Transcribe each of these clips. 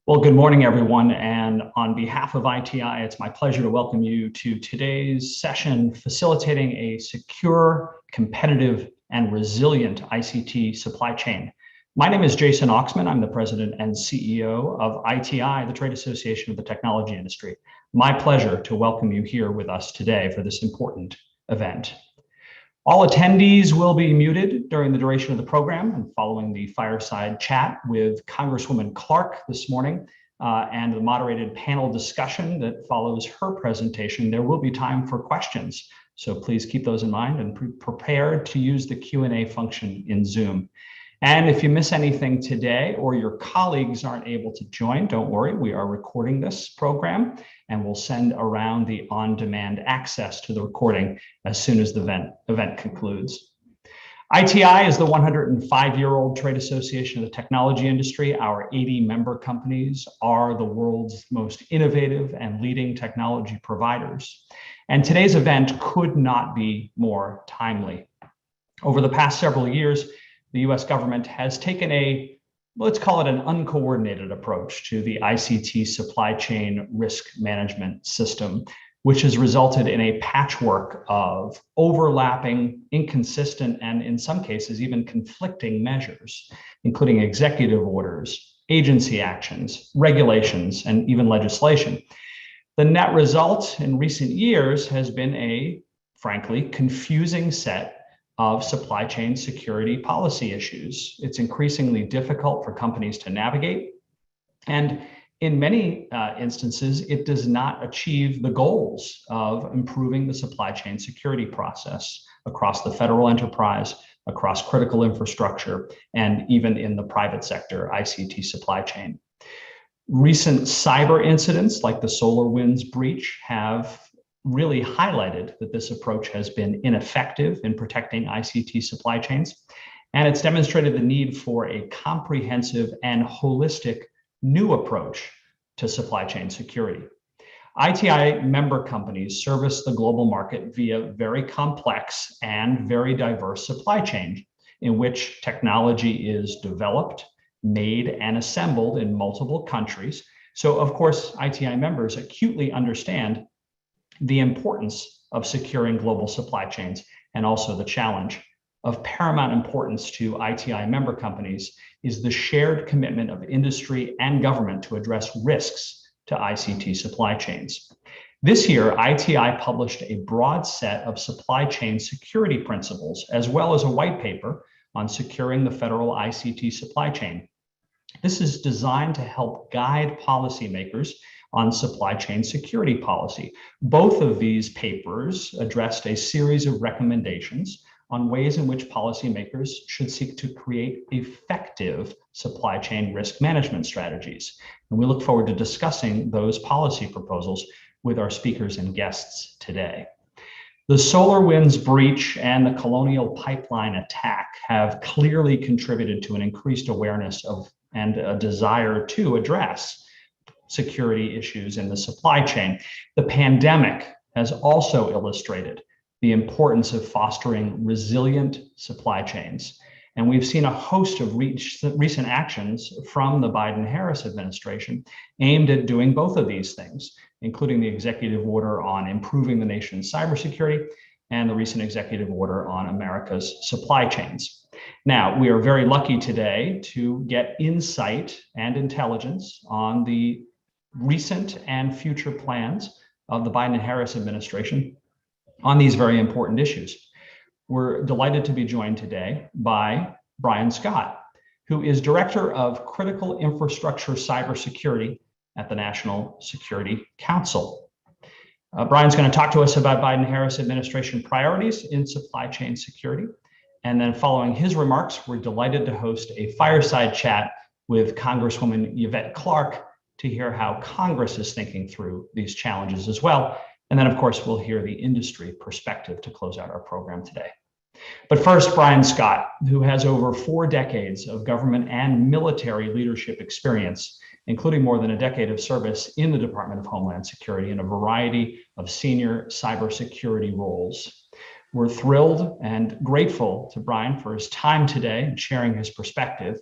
Well, good morning, everyone. And on behalf of ITI, it's my pleasure to welcome you to today's session, Facilitating a Secure, Competitive, and Resilient ICT Supply Chain. My name is Jason Oxman. I'm the president and CEO of ITI, the Trade Association of the Technology Industry. My pleasure to welcome you here with us today for this important event. All attendees will be muted during the duration of the program, and following the fireside chat with Congresswoman Clark this morning and the moderated panel discussion that follows her presentation, there will be time for questions. So please keep those in mind and be prepared to use the Q&A function in Zoom. And if you miss anything today or your colleagues aren't able to join, don't worry, we are recording this program and we'll send around the on-demand access to the recording as soon as the event concludes. ITI is the 105-year-old trade association of the technology industry. Our 80 member companies are the world's most innovative and leading technology providers. And today's event could not be more timely. Over the past several years, the US government has taken let's call it an uncoordinated approach to the ICT supply chain risk management system, which has resulted in a patchwork of overlapping, inconsistent, and in some cases, even conflicting measures, including executive orders, agency actions, regulations, and even legislation. The net result in recent years has been a, frankly, confusing set of supply chain security policy issues. It's increasingly difficult for companies to navigate. And in many instances, it does not achieve the goals of improving the supply chain security process across the federal enterprise, across critical infrastructure, and even in the private sector ICT supply chain. Recent cyber incidents like the SolarWinds breach have really highlighted that this approach has been ineffective in protecting ICT supply chains, and it's demonstrated the need for a comprehensive and holistic new approach to supply chain security. ITI member companies service the global market via very complex and very diverse supply chain in which technology is developed, made, and assembled in multiple countries. So, of course, ITI members acutely understand the importance of securing global supply chains, and also the challenge. Of paramount importance to ITI member companies is the shared commitment of industry and government to address risks to ICT supply chains. This year, ITI published a broad set of supply chain security principles, as well as a white paper on securing the federal ICT supply chain. This is designed to help guide policymakers on supply chain security policy. Both of these papers addressed a series of recommendations on ways in which policymakers should seek to create effective supply chain risk management strategies. And we look forward to discussing those policy proposals with our speakers and guests today. The SolarWinds breach and the Colonial Pipeline attack have clearly contributed to an increased awareness of and a desire to address security issues in the supply chain. The pandemic has also illustrated the importance of fostering resilient supply chains. And we've seen a host of recent actions from the Biden-Harris administration aimed at doing both of these things, including the executive order on improving the nation's cybersecurity and the recent executive order on America's supply chains. Now, we are very lucky today to get insight and intelligence on the recent and future plans of the Biden-Harris administration on these very important issues. We're delighted to be joined today by Brian Scott, who is Director of Critical Infrastructure Cybersecurity at the National Security Council. Brian's going to talk to us about Biden-Harris administration priorities in supply chain security. And then following his remarks, we're delighted to host a fireside chat with Congresswoman Yvette Clark to hear how Congress is thinking through these challenges as well. And then, of course, we'll hear the industry perspective to close out our program today. But first, Brian Scott, who has over 4 decades of government and military leadership experience, including more than a decade of service in the Department of Homeland Security in a variety of senior cybersecurity roles. We're thrilled and grateful to Brian for his time today and sharing his perspective.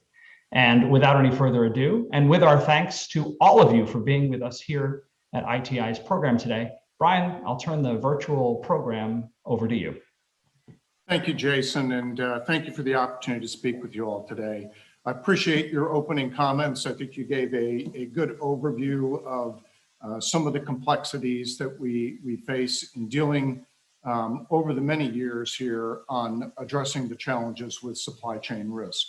And without any further ado, and with our thanks to all of you for being with us here at ITI's program today, Brian, I'll turn the virtual program over to you. Thank you, Jason, and thank you for the opportunity to speak with you all today. I appreciate your opening comments. I think you gave a good overview of some of the complexities that we face in dealing over the many years here on addressing the challenges with supply chain risk.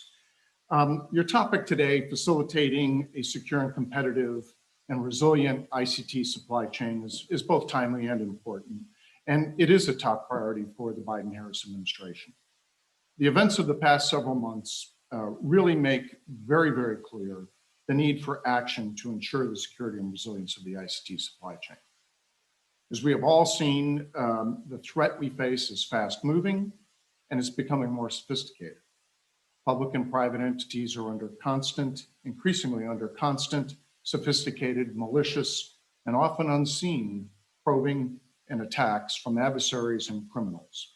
Your topic today, facilitating a secure and competitive and resilient ICT supply chain, is both timely and important. And it is a top priority for the Biden-Harris administration. The events of the past several months really make very, very clear the need for action to ensure the security and resilience of the ICT supply chain. As we have all seen, the threat we face is fast moving and it's becoming more sophisticated. Public and private entities are increasingly under constant, sophisticated, malicious, and often unseen probing and attacks from adversaries and criminals.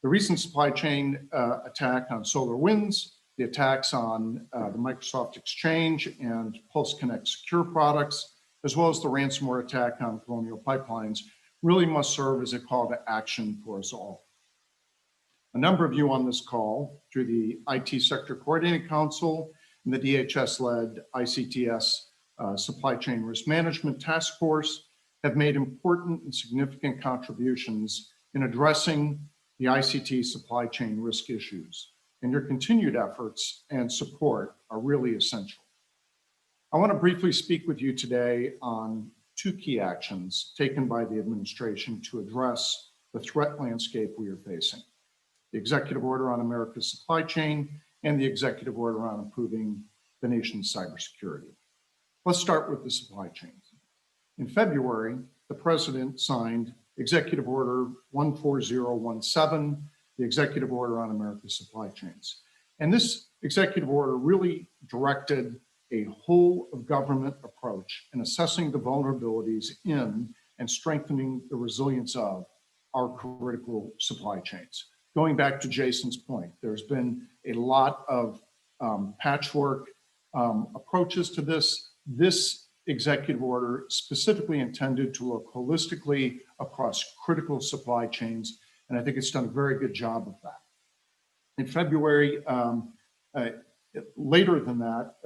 The recent supply chain attack on SolarWinds, the attacks on the Microsoft Exchange and PulseConnect secure products, as well as the ransomware attack on Colonial Pipelines, really must serve as a call to action for us all. A number of you on this call, through the IT Sector Coordinating Council and the DHS-led ICTS Supply Chain Risk Management Task Force, have made important and significant contributions in addressing the ICT supply chain risk issues, and your continued efforts and support are really essential. I want to briefly speak with you today on two key actions taken by the administration to address the threat landscape we are facing: the Executive Order on America's Supply Chain and the Executive Order on Improving the Nation's Cybersecurity. Let's start with the supply chain. In February, the President signed Executive Order 14017, the Executive Order on America's Supply Chains. And this executive order really directed a whole of government approach in assessing the vulnerabilities in and strengthening the resilience of our critical supply chains. Going back to Jason's point, there's been a lot of patchwork approaches to this. This executive order specifically intended to look holistically across critical supply chains, and I think it's done a very good job of that. In February, later than that,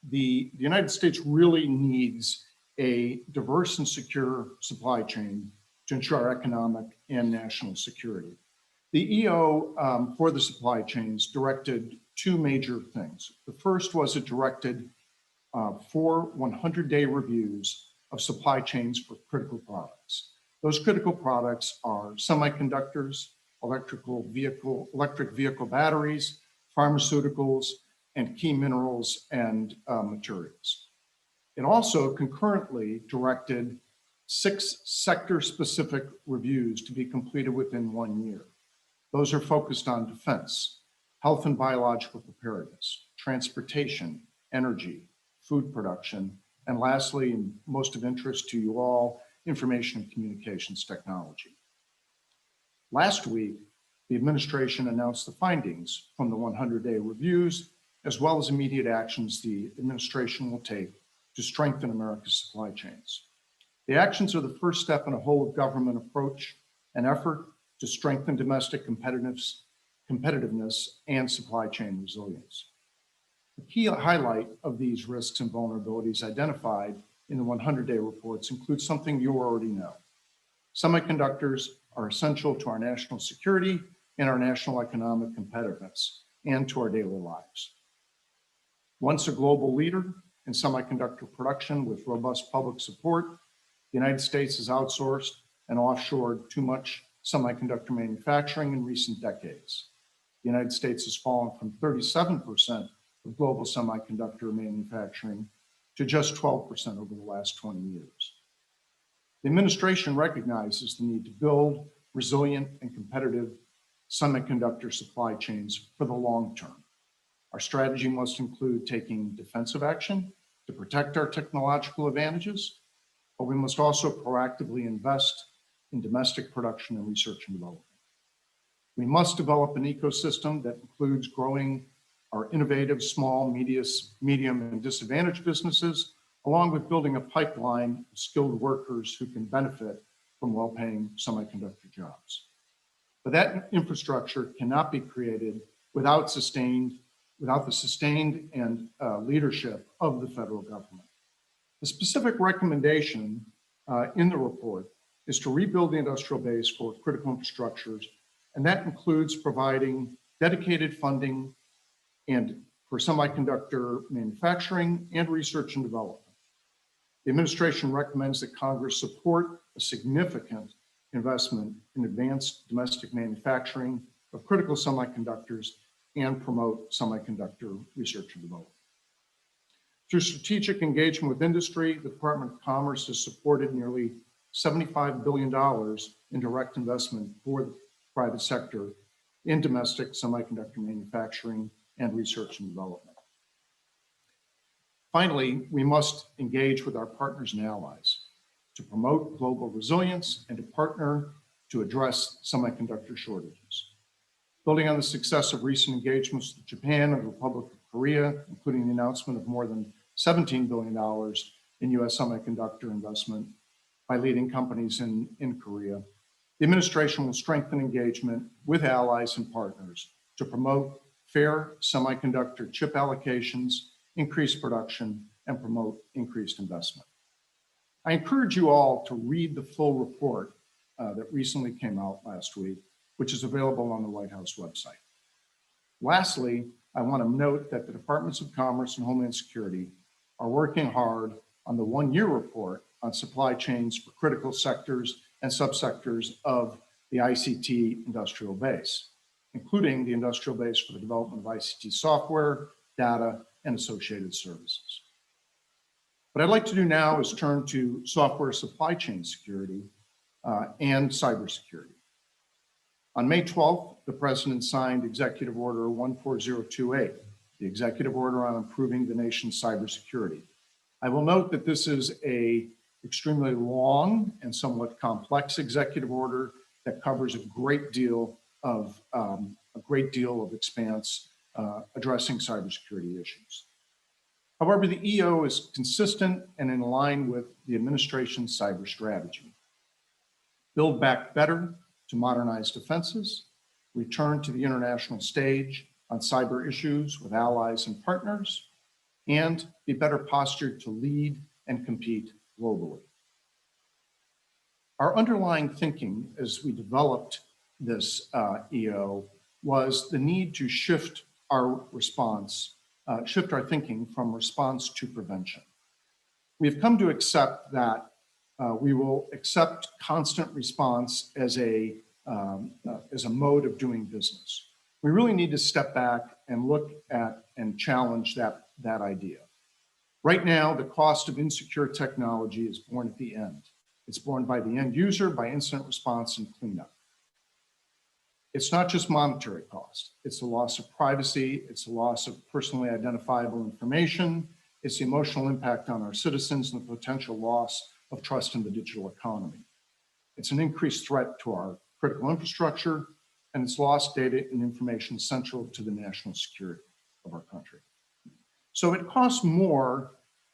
the United States really needs a diverse and secure supply chain to ensure our economic and national security. The EO for the supply chains directed two major things. The first was it directed 4 100-day reviews of supply chains for critical products. Those critical products are semiconductors, electric vehicle batteries, pharmaceuticals, and key minerals and materials. It also concurrently directed 6 sector-specific reviews to be completed within 1 year. Those are focused on defense, health and biological preparedness, transportation, energy, food production, and lastly, and most of interest to you all, information and communications technology. Last week, the administration announced the findings from the 100-day reviews, as well as immediate actions the administration will take to strengthen America's supply chains. The actions are the first step in a whole of government approach and effort to strengthen domestic competitiveness and supply chain resilience. The key highlight of these risks and vulnerabilities identified in the 100-day reports includes something you already know. Semiconductors are essential to our national security and our national economic competitiveness and to our daily lives. Once a global leader in semiconductor production with robust public support, the United States has outsourced and offshored too much semiconductor manufacturing in recent decades. The United States has fallen from 37% of global semiconductor manufacturing to just 12% over the last 20 years. The administration recognizes the need to build resilient and competitive semiconductor supply chains for the long term. Our strategy must include taking defensive action to protect our technological advantages, but we must also proactively invest in domestic production and research and development. We must develop an ecosystem that includes growing our innovative small, medium, and disadvantaged businesses, along with building a pipeline of skilled workers who can benefit from well-paying semiconductor jobs. But that infrastructure cannot be created without the sustained and leadership of the federal government. The specific recommendation in the report is to rebuild the industrial base for critical infrastructures, and that includes providing dedicated funding and for semiconductor manufacturing and research and development. The administration recommends that Congress support a significant investment in advanced domestic manufacturing of critical semiconductors and promote semiconductor research and development. Through strategic engagement with industry, the Department of Commerce has supported nearly $75 billion in direct investment for the private sector in domestic semiconductor manufacturing and research and development. Finally, we must engage with our partners and allies to promote global resilience and to partner to address semiconductor shortages. Building on the success of recent engagements with Japan and the Republic of Korea, including the announcement of more than $17 billion in US semiconductor investment by leading companies in Korea, the administration will strengthen engagement with allies and partners to promote fair semiconductor chip allocations, increase production, and promote increased investment. I encourage you all to read the full report that recently came out last week, which is available on the White House website. Lastly, I want to note that the Departments of Commerce and Homeland Security are working hard on the one-year report on supply chains for critical sectors and subsectors of the ICT industrial base, including the industrial base for the development of ICT software, data, and associated services. What I'd like to do now is turn to software supply chain security and cybersecurity. On May 12th, the President signed Executive Order 14028, the Executive Order on Improving the Nation's Cybersecurity. I will note that this is an extremely long and somewhat complex executive order that covers a great deal of expanse addressing cybersecurity issues. However, the EO is consistent and in line with the administration's cyber strategy. Build back better to modernize defenses, return to the international stage on cyber issues with allies and partners, and be better postured to lead and compete globally. Our underlying thinking as we developed this EO was the need to shift our thinking from response to prevention. We have come to accept that we will accept constant response as a mode of doing business. We really need to step back and look at and challenge that idea. Right now, the cost of insecure technology is borne at the end. It's borne by the end user, by incident response and cleanup. It's not just monetary cost. It's the loss of privacy. It's the loss of personally identifiable information. It's the emotional impact on our citizens and the potential loss of trust in the digital economy. It's an increased threat to our critical infrastructure, and it's lost data and information essential to the national security of our country. So it'll cost us more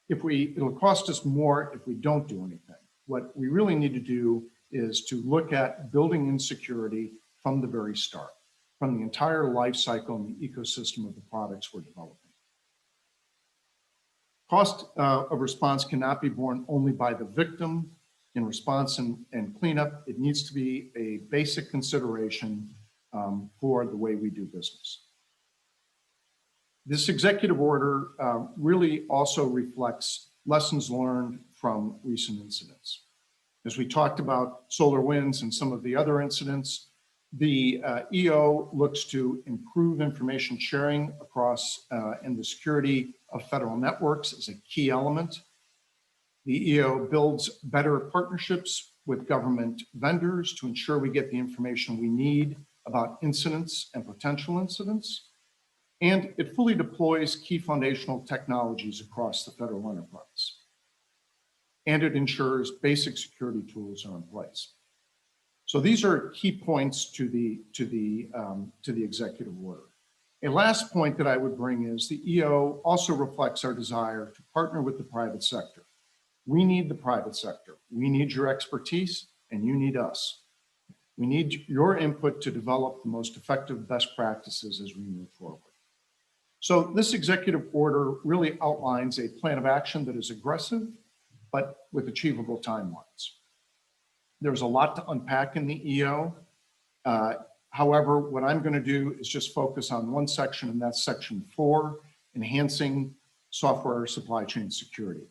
if we don't do anything. What we really need to do is to look at building insecurity from the very start, from the entire life cycle and the ecosystem of the products we're developing. Cost of response cannot be borne only by the victim in response and cleanup. It needs to be a basic consideration for the way we do business. This executive order really also reflects lessons learned from recent incidents. As we talked about SolarWinds and some of the other incidents, the EO looks to improve information sharing across and the security of federal networks as a key element. The EO builds better partnerships with government vendors to ensure we get the information we need about incidents and potential incidents. And it fully deploys key foundational technologies across the federal enterprise. And it ensures basic security tools are in place. So these are key points to the executive order. A last point that I would bring is the EO also reflects our desire to partner with the private sector. We need the private sector. We need your expertise, and you need us. We need your input to develop the most effective best practices as we move forward. So this executive order really outlines a plan of action that is aggressive, but with achievable timelines. There's a lot to unpack in the EO. However, what I'm going to do is just focus on one section, and that's section 4, enhancing software supply chain security.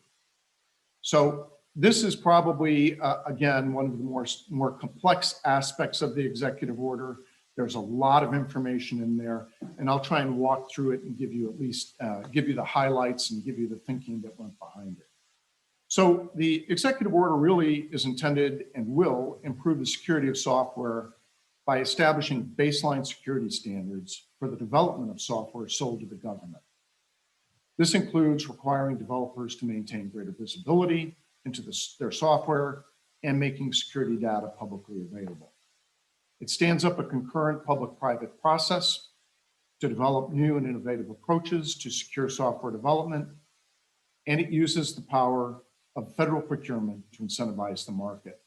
So this is probably, again, one of the more complex aspects of the executive order. There's a lot of information in there, and I'll try and walk through it and give you at least, give you the highlights and give you the thinking that went behind it. So the executive order really is intended and will improve the security of software by establishing baseline security standards for the development of software sold to the government. This includes requiring developers to maintain greater visibility into their software and making security data publicly available. It stands up a concurrent public-private process to develop new and innovative approaches to secure software development, and it uses the power of federal procurement to incentivize the market.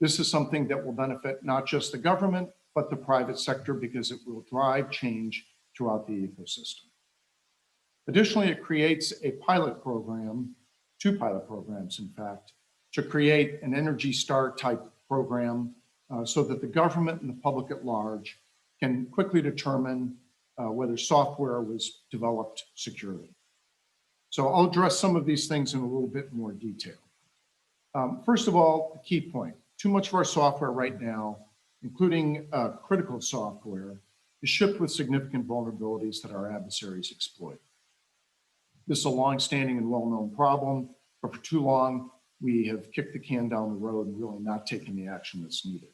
This is something that will benefit not just the government, but the private sector, because it will drive change throughout the ecosystem. Additionally, it creates a pilot program, 2 pilot programs, in fact, to create an Energy Star type program so that the government and the public at large can quickly determine whether software was developed securely. So I'll address some of these things in a little bit more detail. First of all, the key point. Too much of our software right now, including critical software, is shipped with significant vulnerabilities that our adversaries exploit. This is a long-standing and well-known problem, but for too long, we have kicked the can down the road and really not taken the action that's needed.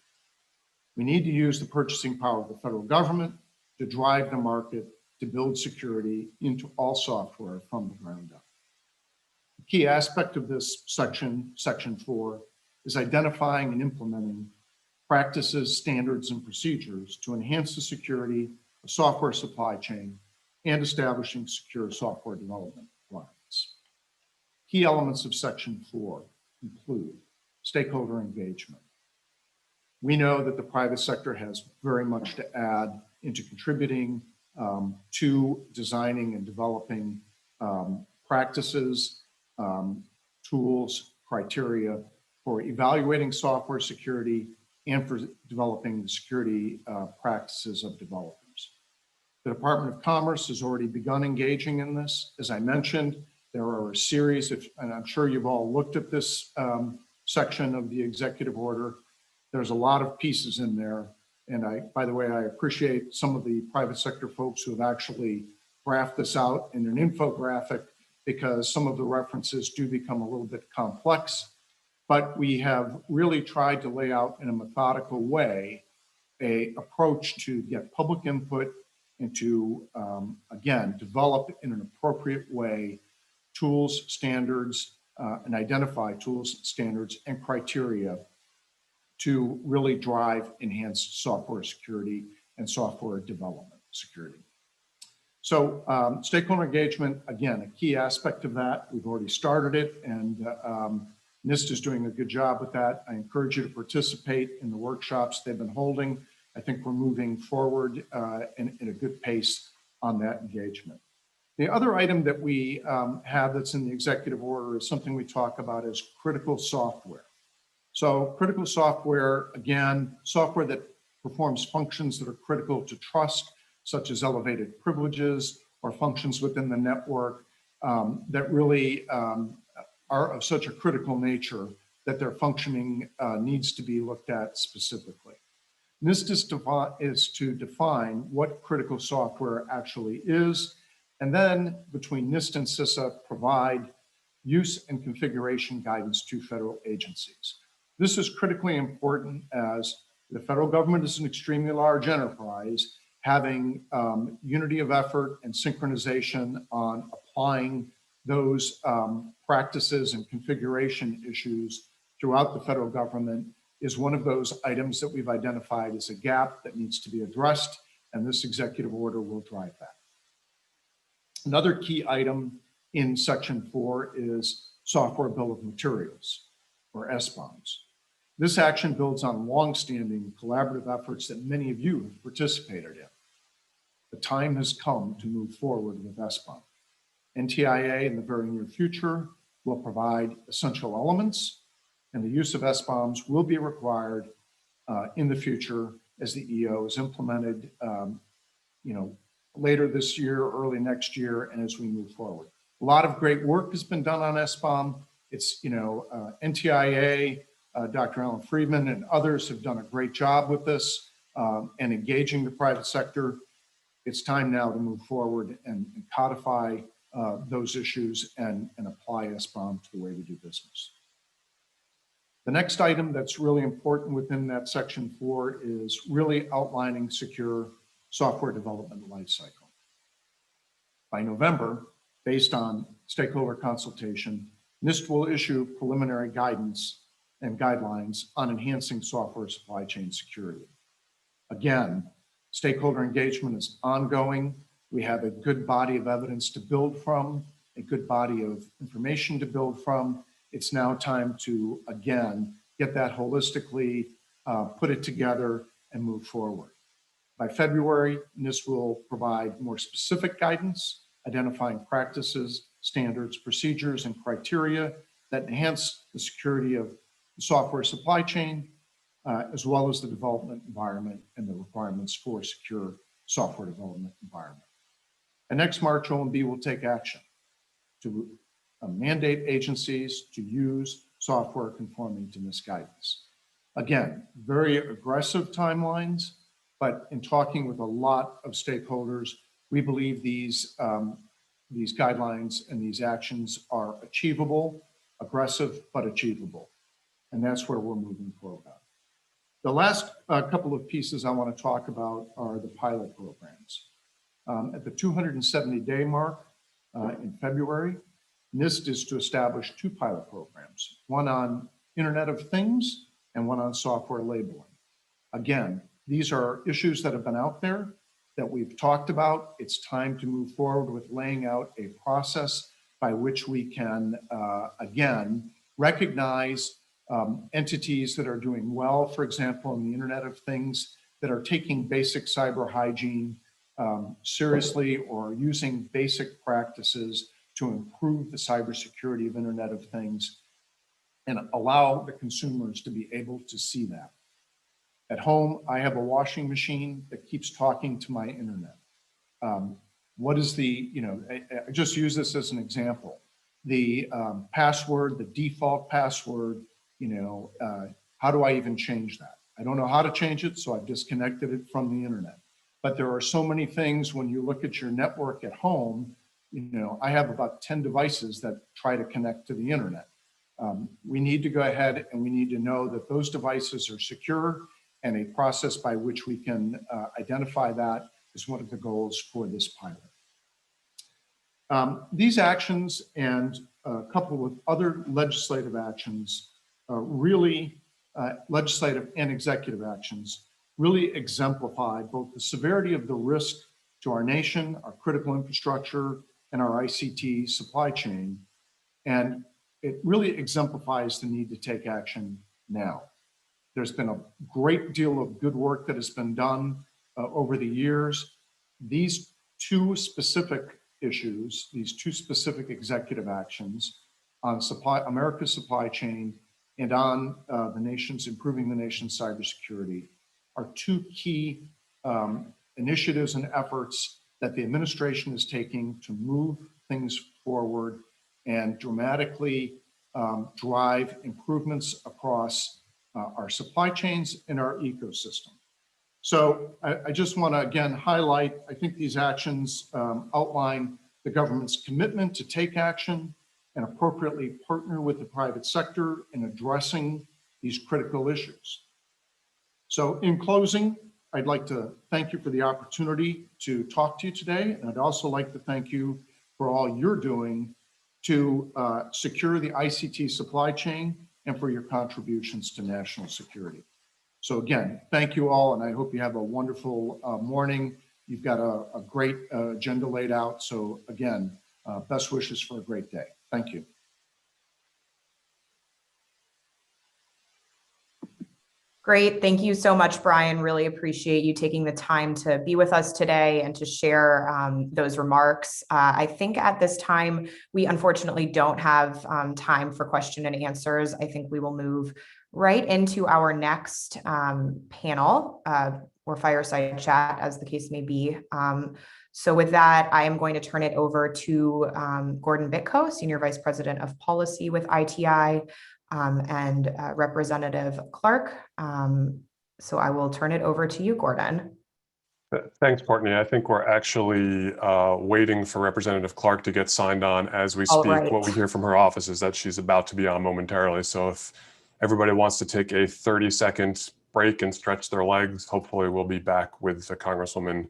We need to use the purchasing power of the federal government to drive the market to build security into all software from the ground up. The key aspect of this section 4, is identifying and implementing practices, standards, and procedures to enhance the security of software supply chain and establishing secure software development requirements. Key elements of section 4 include stakeholder engagement. We know that the private sector has very much to add into contributing to designing and developing practices, tools, criteria for evaluating software security and for developing the security practices of developers. The Department of Commerce has already begun engaging in this. As I mentioned, there are a series of, and I'm sure you've all looked at this section of the executive order. There's a lot of pieces in there. And by the way, I appreciate some of the private sector folks who have actually graphed this out in an infographic, because some of the references do become a little bit complex. But we have really tried to lay out in a methodical way an approach to get public input and to, again, develop in an appropriate way tools, standards, and identify tools, standards, and criteria to really drive enhanced software security and software development security. So stakeholder engagement, again, a key aspect of that. We've already started it, and NIST is doing a good job with that. I encourage you to participate in the workshops they've been holding. I think we're moving forward in a good pace on that engagement. The other item that we have that's in the executive order is something we talk about as critical software. So critical software, again, software that performs functions that are critical to trust, such as elevated privileges or functions within the network that really are of such a critical nature that their functioning needs to be looked at specifically. NIST is to define what critical software actually is, and then between NIST and CISA provide use and configuration guidance to federal agencies. This is critically important as the federal government is an extremely large enterprise, having unity of effort and synchronization on applying those practices and configuration issues throughout the federal government is one of those items that we've identified as a gap that needs to be addressed, and this executive order will drive that. Another key item in Section 4 is Software Bill of Materials, or SBOMs. This action builds on longstanding collaborative efforts that many of you have participated in. The time has come to move forward with SBOM. NTIA in the very near future will provide essential elements, and the use of SBOMs will be required in the future as the EO is implemented, later this year, early next year, and as we move forward. A lot of great work has been done on SBOM. It's, NTIA, Dr. Alan Friedman and others have done a great job with this and engaging the private sector. It's time now to move forward and codify those issues and apply SBOM to the way we do business. The next item that's really important within that Section 4 is really outlining secure software development lifecycle. By November, based on stakeholder consultation, NIST will issue preliminary guidance and guidelines on enhancing software supply chain security. Again, stakeholder engagement is ongoing. We have a good body of evidence to build from, a good body of information to build from. It's now time to, again, get that holistically, put it together and move forward. By February, NIST will provide more specific guidance, identifying practices, standards, procedures, and criteria that enhance the security of the software supply chain, as well as the development environment and the requirements for secure software development environment. And next March, OMB will take action to mandate agencies to use software conforming to NIST guidance. Again, very aggressive timelines, but in talking with a lot of stakeholders, we believe these guidelines and these actions are achievable, aggressive, but achievable. And that's where we're moving forward on. The last couple of pieces I want to talk about are the pilot programs. At the 270-day mark in February, NIST is to establish 2 pilot programs, one on Internet of Things and one on software labeling. Again, these are issues that have been out there that we've talked about. It's time to move forward with laying out a process by which we can, again, recognize entities that are doing well, for example, in the Internet of Things, that are taking basic cyber hygiene seriously or using basic practices to improve the cybersecurity of Internet of Things and allow the consumers to be able to see that. At home, I have a washing machine that keeps talking to my internet. What is the, I just use this as an example. The password, the default password, how do I even change that? I don't know how to change it, so I've disconnected it from the internet. But there are so many things when you look at your network at home, I have about 10 devices that try to connect to the internet. We need to go ahead and we need to know that those devices are secure, and a process by which we can identify that is one of the goals for this pilot. These actions and coupled with other legislative actions, legislative and executive actions, really exemplify both the severity of the risk to our nation, our critical infrastructure, and our ICT supply chain. And it really exemplifies the need to take action now. There's been a great deal of good work that has been done over the years. These 2 specific issues, these 2 specific executive actions on America's supply chain and on improving the nation's cybersecurity are 2 key initiatives and efforts that the administration is taking to move things forward and dramatically drive improvements across our supply chains and our ecosystem. So I just want to again highlight, I think these actions outline the government's commitment to take action and appropriately partner with the private sector in addressing these critical issues. So in closing, I'd like to thank you for the opportunity to talk to you today. And I'd also like to thank you for all you're doing to secure the ICT supply chain and for your contributions to national security. So again, thank you all, and I hope you have a wonderful morning You've got a great agenda laid out. So again, best wishes for a great day. Thank you. Great. Thank you so much, Brian. Really appreciate you taking the time to be with us today and to share those remarks. I think at this time, we unfortunately don't have time for question and answers. I think we will move right into our next panel or fireside chat, as the case may be. So with that, I am going to turn it over to Gordon Bitko, Senior Vice President of Policy with ITI, and Representative Clark. So I will turn it over to you, Gordon. Thanks, Courtney. I think we're actually waiting for Representative Clark to get signed on as we speak. Right. What we hear from her office is that she's about to be on momentarily. So if everybody wants to take a 30-second break and stretch their legs, hopefully we'll be back with the Congresswoman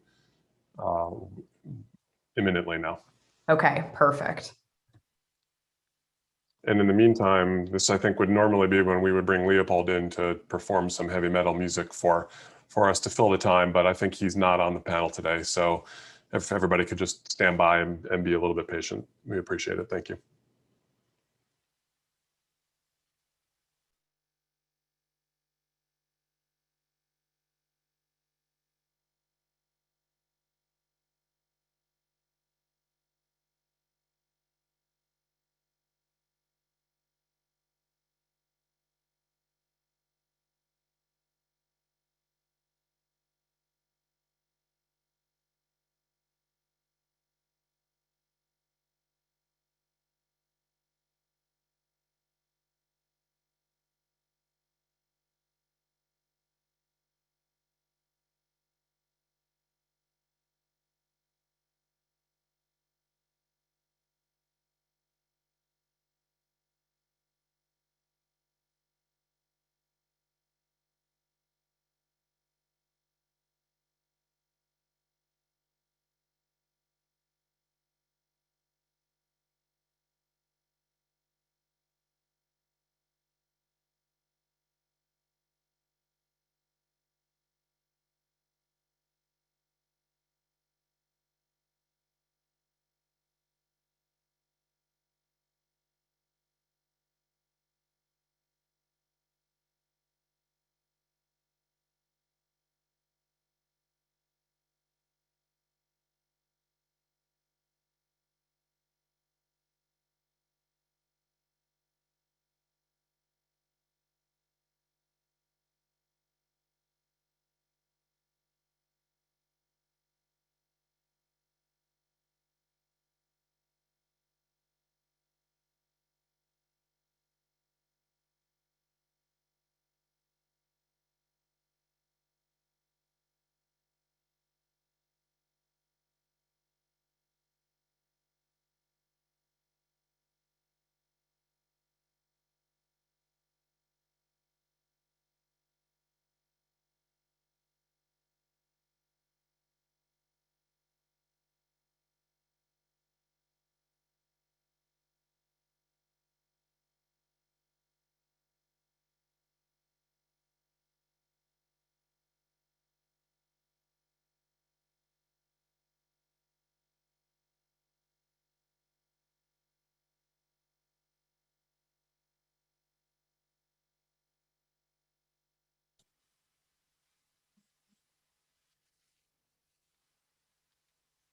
imminently now. Okay, perfect. And in the meantime, this I think would normally be when we would bring Leopold in to perform some heavy metal music for us to fill the time, but I think he's not on the panel today. So if everybody could just stand by and be a little bit patient, we appreciate it. Thank you.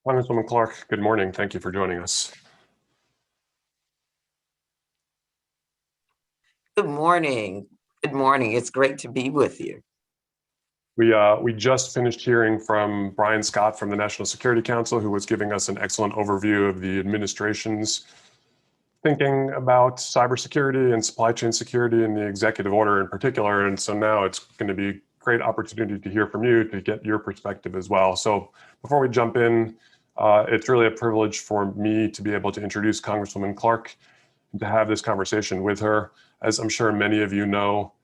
Congresswoman Clark, good morning. Thank you for joining us. Good morning. Good morning. It's great to be with you. We just finished hearing from Brian Scott from the National Security Council, who was giving us an excellent overview of the administration's thinking about cybersecurity and supply chain security and the executive order in particular. And so now it's going to be a great opportunity to hear from you to get your perspective as well. So before we jump in, it's really a privilege for me to be able to introduce Congresswoman Clark and to have this conversation with her. As I'm sure many of you know,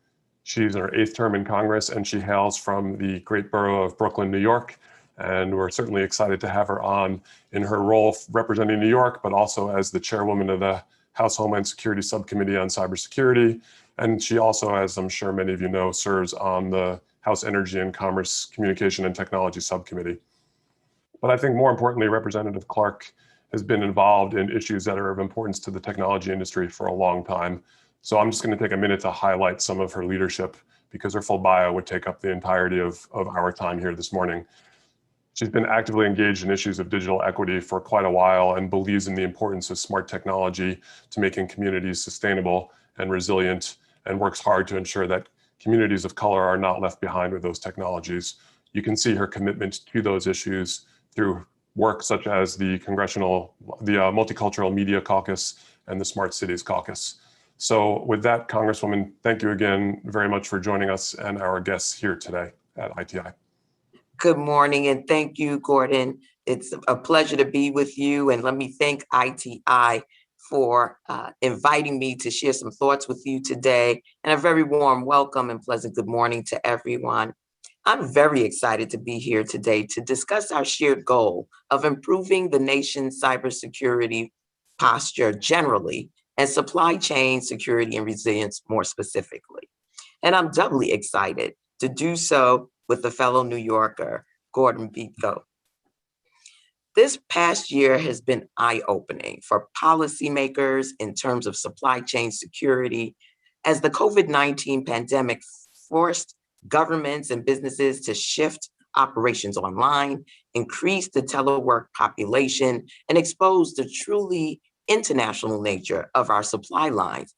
she's in her 8th term in Congress and she hails from the great borough of Brooklyn, New York. And we're certainly excited to have her on in her role representing New York, but also as the chairwoman of the House Homeland Security Subcommittee on Cybersecurity. And she also, as I'm sure many of you know, serves on the House Energy and Commerce Communication and Technology Subcommittee. But I think more importantly, Representative Clark has been involved in issues that are of importance to the technology industry for a long time. So I'm just going to take a minute to highlight some of her leadership because her full bio would take up the entirety of our time here this morning. She's been actively engaged in issues of digital equity for quite a while and believes in the importance of smart technology to making communities sustainable and resilient, and works hard to ensure that communities of color are not left behind with those technologies. You can see her commitment to those issues through work such as the Multicultural Media Caucus and the Smart Cities Caucus. So with that, Congresswoman, thank you again very much for joining us and our guests here today at ITI. Good morning, and thank you, Gordon. It's a pleasure to be with you, and let me thank ITI for inviting me to share some thoughts with you today, and a very warm welcome and pleasant good morning to everyone. I'm very excited to be here today to discuss our shared goal of improving the nation's cybersecurity posture generally, and supply chain security and resilience more specifically. And I'm doubly excited to do so with a fellow New Yorker, Gordon Biko. This past year has been eye-opening for policymakers in terms of supply chain security, as the COVID-19 pandemic forced governments and businesses to shift operations online, increase the telework population, and expose the truly international nature of our supply lines.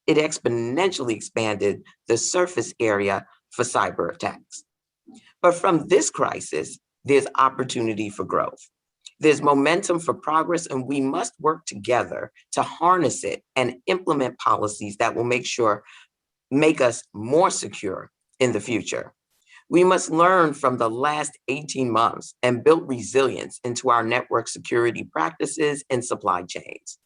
It exponentially expanded the surface area for cyber attacks. But from this crisis, there's opportunity for growth. There's momentum for progress, and we must work together to harness it and implement policies that will make us more secure in the future. We must learn from the last 18 months and build resilience into our network security practices and supply chains.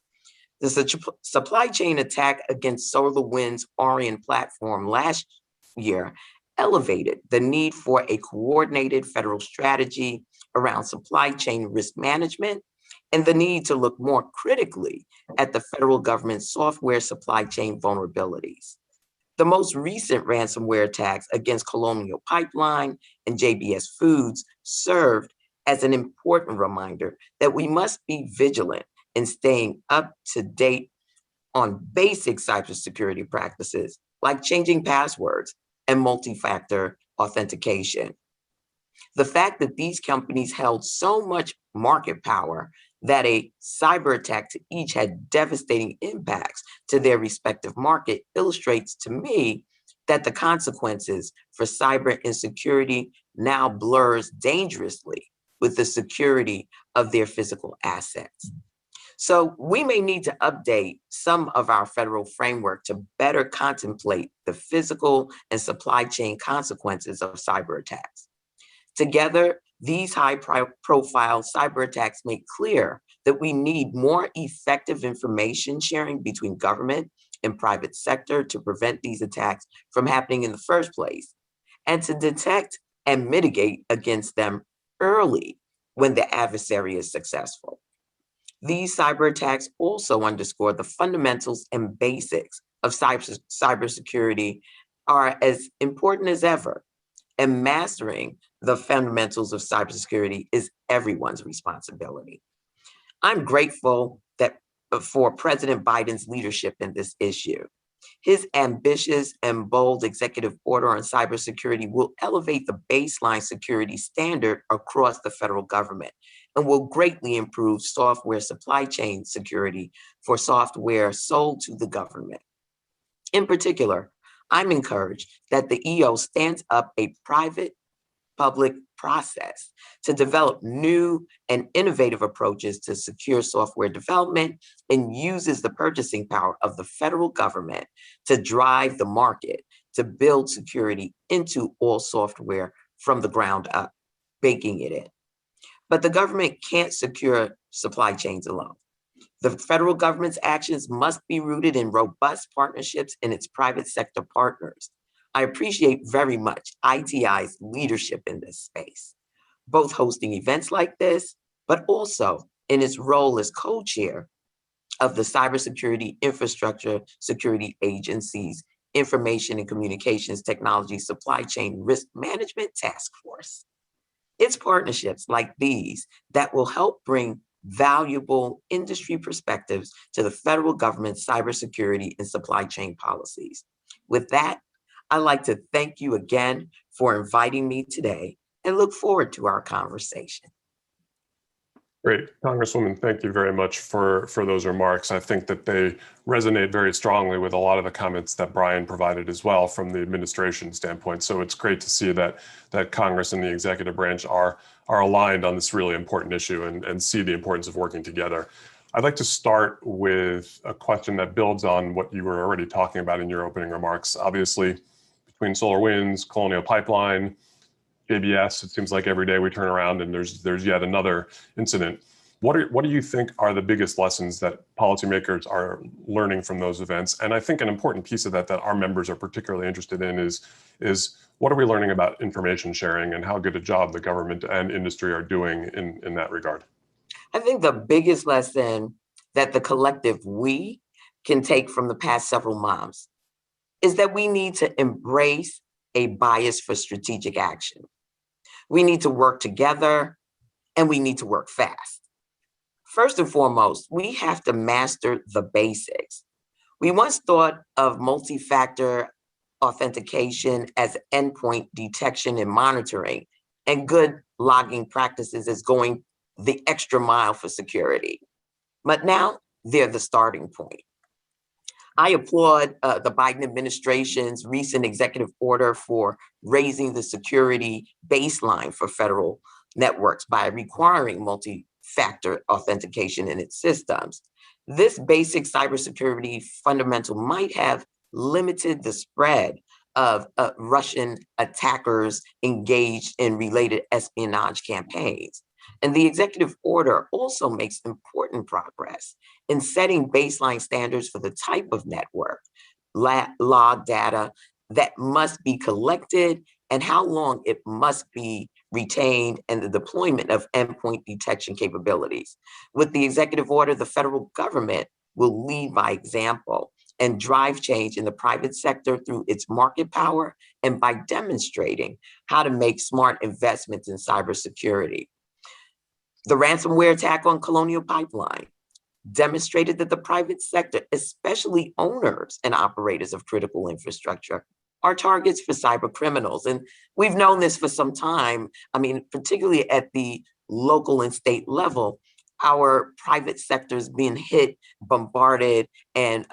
The supply chain attack against SolarWinds Orion platform last year elevated the need for a coordinated federal strategy around supply chain risk management and the need to look more critically at the federal government's software supply chain vulnerabilities. The most recent ransomware attacks against Colonial Pipeline and JBS Foods served as an important reminder that we must be vigilant in staying up to date on basic cybersecurity practices like changing passwords and multi-factor authentication. The fact that these companies held so much market power that a cyber attack to each had devastating impacts to their respective market illustrates to me that the consequences for cyber insecurity now blurs dangerously with the security of their physical assets. So we may need to update some of our federal framework to better contemplate the physical and supply chain consequences of cyber attacks. Together, these high-profile cyber attacks make clear that we need more effective information sharing between government and private sector to prevent these attacks from happening in the first place, and to detect and mitigate against them early when the adversary is successful. These cyber attacks also underscore the fundamentals and basics of cybersecurity are as important as ever, and mastering the fundamentals of cybersecurity is everyone's responsibility. I'm grateful for President Biden's leadership in this issue. His ambitious and bold executive order on cybersecurity will elevate the baseline security standard across the federal government and will greatly improve software supply chain security for software sold to the government. In particular, I'm encouraged that the EO stands up a private-public process to develop new and innovative approaches to secure software development and uses the purchasing power of the federal government to drive the market to build security into all software from the ground up, baking it in. But the government can't secure supply chains alone. The federal government's actions must be rooted in robust partnerships in its private sector partners. I appreciate very much ITI's leadership in this space, both hosting events like this, but also in its role as co-chair of the Cybersecurity Infrastructure Security Agency's Information and Communications Technology Supply Chain Risk Management Task Force. It's partnerships like these that will help bring valuable industry perspectives to the federal government's cybersecurity and supply chain policies. With that, I'd like to thank you again for inviting me today and look forward to our conversation. Great. Congresswoman, thank you very much for those remarks. I think that they resonate very strongly with a lot of the comments that Brian provided as well from the administration standpoint. So it's great to see that Congress and the executive branch are aligned on this really important issue and see the importance of working together. I'd like to start with a question that builds on what you were already talking about in your opening remarks. Obviously, between SolarWinds, Colonial Pipeline, JBS, it seems like every day we turn around and there's yet another incident. What do you think are the biggest lessons that policymakers are learning from those events? And I think an important piece of that our members are particularly interested in is what are we learning about information sharing and how good a job the government and industry are doing in that regard? I think the biggest lesson that the collective we can take from the past several months is that we need to embrace a bias for strategic action. We need to work together and we need to work fast. First and foremost, we have to master the basics. We once thought of multi-factor authentication as endpoint detection and monitoring, and good logging practices as going the extra mile for security. But now they're the starting point. I applaud the Biden administration's recent executive order for raising the security baseline for federal networks by requiring multi-factor authentication in its systems. This basic cybersecurity fundamental might have limited the spread of Russian attackers engaged in related espionage campaigns. And the executive order also makes important progress in setting baseline standards for the type of network, log data that must be collected and how long it must be retained, and the deployment of endpoint detection capabilities. With the executive order, the federal government will lead by example and drive change in the private sector through its market power and by demonstrating how to make smart investments in cybersecurity. The ransomware attack on Colonial Pipeline demonstrated that the private sector, especially owners and operators of critical infrastructure, are targets for cyber criminals. And we've known this for some time. I mean, particularly at the local and state level, our private sector is being hit, bombarded, and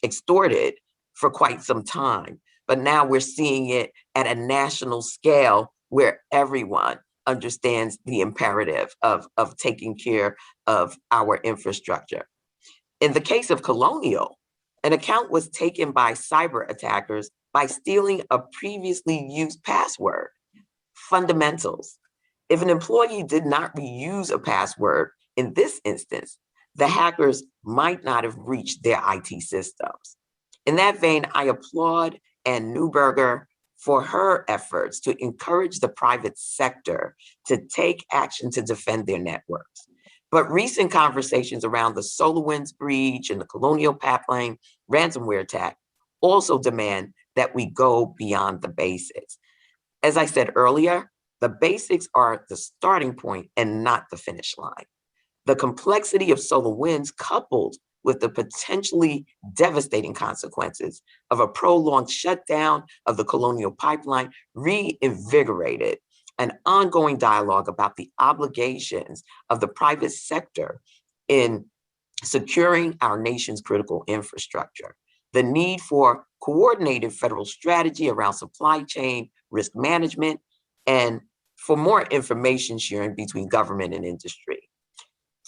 extorted for quite some time. But now we're seeing it at a national scale where everyone understands the imperative of taking care of our infrastructure. In the case of Colonial, an account was taken by cyber attackers by stealing a previously used password. Fundamentals. If an employee did not reuse a password in this instance, the hackers might not have breached their IT systems. In that vein, I applaud Ann Neuberger for her efforts to encourage the private sector to take action to defend their networks. But recent conversations around the SolarWinds breach and the Colonial Pipeline ransomware attack also demand that we go beyond the basics. As I said earlier, the basics are the starting point and not the finish line. The complexity of SolarWinds, coupled with the potentially devastating consequences of a prolonged shutdown of the Colonial Pipeline, reinvigorated an ongoing dialogue about the obligations of the private sector in securing our nation's critical infrastructure, the need for coordinated federal strategy around supply chain risk management, and for more information sharing between government and industry.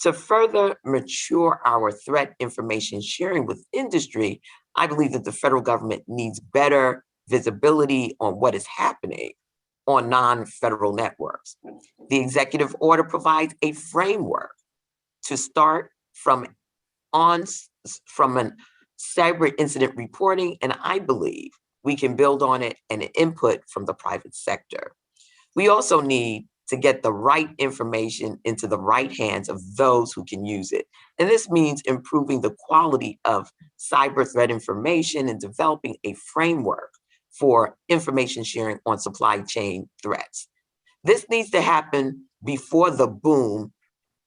To further mature our threat information sharing with industry, I believe that the federal government needs better visibility on what is happening on non-federal networks. The executive order provides a framework to start from an cyber incident reporting, and I believe we can build on it and input from the private sector. We also need to get the right information into the right hands of those who can use it. And this means improving the quality of cyber threat information and developing a framework for information sharing on supply chain threats. This needs to happen before the boom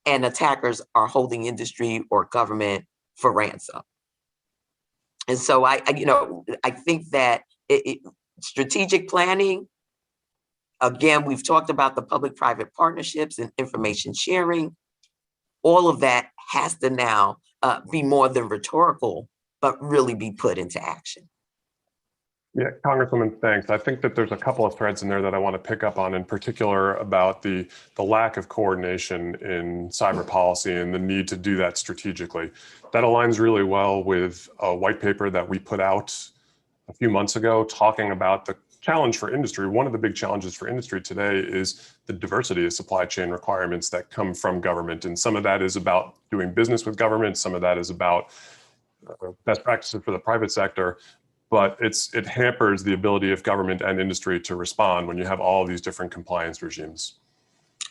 and attackers are holding industry or government for ransom. And so I think that strategic planning, again, we've talked about the public-private partnerships and information sharing. All of that has to now be more than rhetorical, but really be put into action. Yeah, Congresswoman, thanks. I think that there's a couple of threads in there that I want to pick up on, in particular about the lack of coordination in cyber policy and the need to do that strategically. That aligns really well with a white paper that we put out a few months ago talking about the challenge for industry. One of the big challenges for industry today is the diversity of supply chain requirements that come from government. And some of that is about doing business with government. Some of that is about best practices for the private sector. But it hampers the ability of government and industry to respond when you have all these different compliance regimes.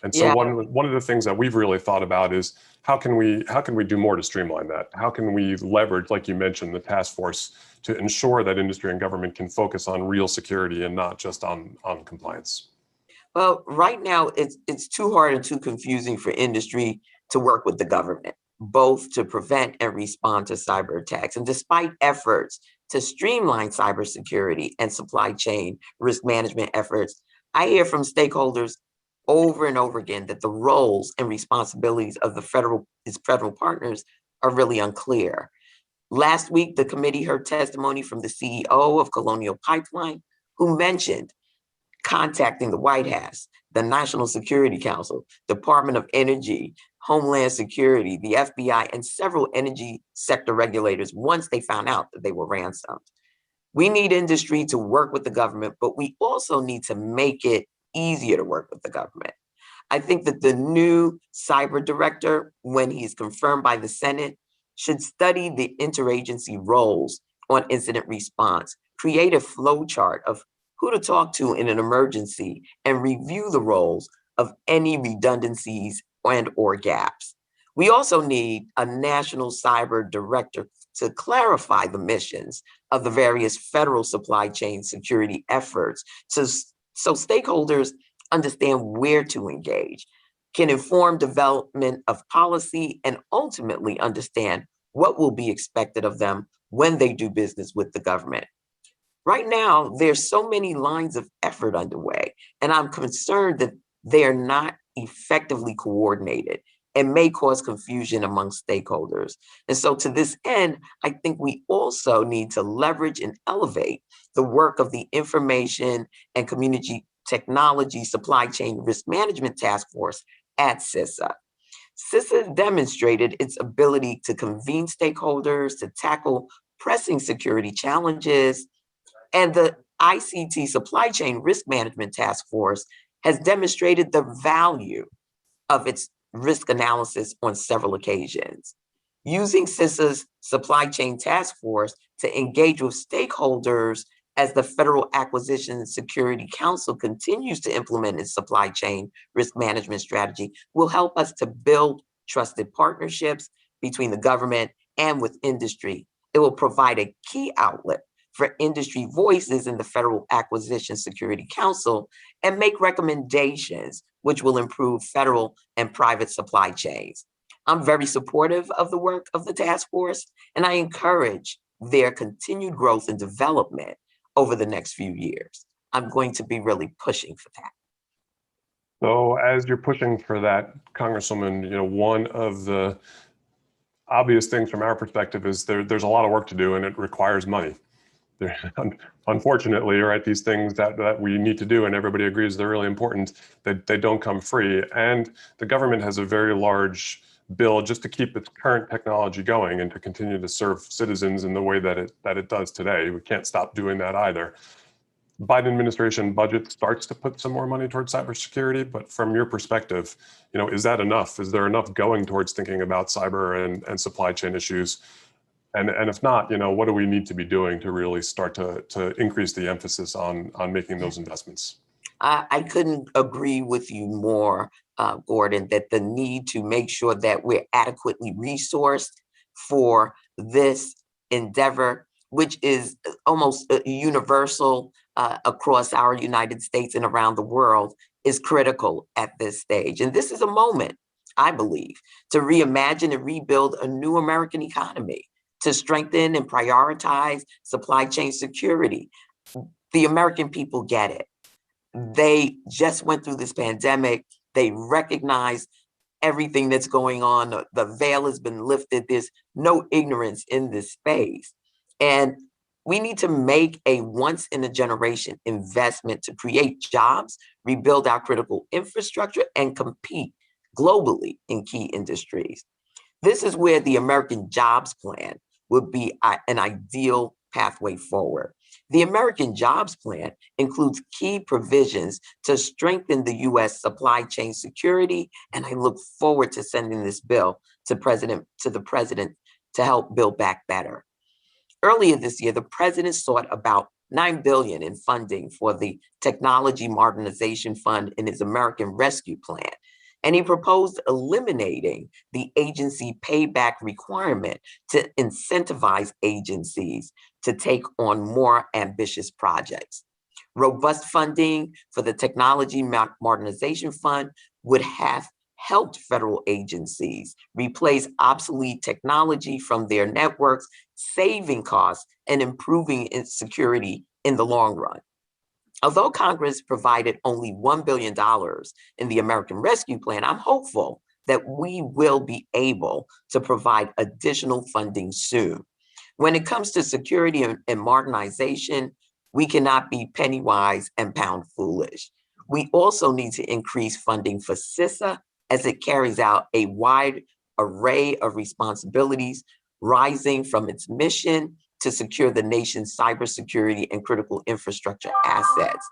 And so one of the things that we've really thought about is how can we do more to streamline that? How can we leverage, like you mentioned, the task force to ensure that industry and government can focus on real security and not just on compliance? Well, right now it's too hard and too confusing for industry to work with the government, both to prevent and respond to cyber attacks. And despite efforts to streamline cybersecurity and supply chain risk management efforts, I hear from stakeholders over and over again that the roles and responsibilities of its federal partners are really unclear. Last week, the committee heard testimony from the CEO of Colonial Pipeline, who mentioned contacting the White House, the National Security Council, Department of Energy, Homeland Security, the FBI, and several energy sector regulators once they found out that they were ransomed. We need industry to work with the government, but we also need to make it easier to work with the government. I think that the new cyber director, when he's confirmed by the Senate, should study the interagency roles on incident response, create a flow chart of who to talk to in an emergency, and review the roles of any redundancies and/or gaps. We also need a national cyber director to clarify the missions of the various federal supply chain security efforts so stakeholders understand where to engage, can inform development of policy, and ultimately understand what will be expected of them when they do business with the government. Right now, there's so many lines of effort underway, and I'm concerned that they're not effectively coordinated and may cause confusion among stakeholders. And so to this end, I think we also need to leverage and elevate the work of the Information and Community Technology Supply Chain Risk Management Task Force at CISA. CISA demonstrated its ability to convene stakeholders, to tackle pressing security challenges, and the ICT Supply Chain Risk Management Task Force has demonstrated the value of its risk analysis on several occasions. Using CISA's Supply Chain Task Force to engage with stakeholders as the Federal Acquisition Security Council continues to implement its supply chain risk management strategy will help us to build trusted partnerships between the government and with industry. It will provide a key outlet for industry voices in the Federal Acquisition Security Council and make recommendations which will improve federal and private supply chains. I'm very supportive of the work of the task force, and I encourage their continued growth and development over the next few years. I'm going to be really pushing for that. So as you're pushing for that, Congresswoman, one of the obvious things from our perspective is there's a lot of work to do and it requires money. Unfortunately, right, these things that we need to do and everybody agrees they're really important, that they don't come free. And the government has a very large bill just to keep its current technology going and to continue to serve citizens in the way that it does today. We can't stop doing that either. Biden administration budget starts to put some more money towards cybersecurity, but from your perspective, is that enough? Is there enough going towards thinking about cyber and supply chain issues? And if not, what do we need to be doing to really start to increase the emphasis on making those investments? I couldn't agree with you more, Gordon, that the need to make sure that we're adequately resourced for this endeavor, which is almost universal across our United States and around the world, is critical at this stage. And this is a moment, I believe, to reimagine and rebuild a new American economy, to strengthen and prioritize supply chain security. The American people get it. They just went through this pandemic. They recognize everything that's going on. The veil has been lifted. There's no ignorance in this space. And we need to make a once in a generation investment to create jobs, rebuild our critical infrastructure, and compete globally in key industries. This is where the American Jobs Plan would be an ideal pathway forward. The American Jobs Plan includes key provisions to strengthen the U.S. supply chain security, and I look forward to sending this bill to the president to help build back better. Earlier this year, the president sought about $9 billion in funding for the Technology Modernization Fund in his American Rescue Plan. And he proposed eliminating the agency payback requirement to incentivize agencies to take on more ambitious projects. Robust funding for the Technology Modernization Fund would have helped federal agencies replace obsolete technology from their networks, saving costs and improving its security in the long run. Although Congress provided only $1 billion in the American Rescue Plan, I'm hopeful that we will be able to provide additional funding soon. When it comes to security and modernization, we cannot be penny wise and pound foolish. We also need to increase funding for CISA as it carries out a wide array of responsibilities, rising from its mission to secure the nation's cybersecurity and critical infrastructure assets.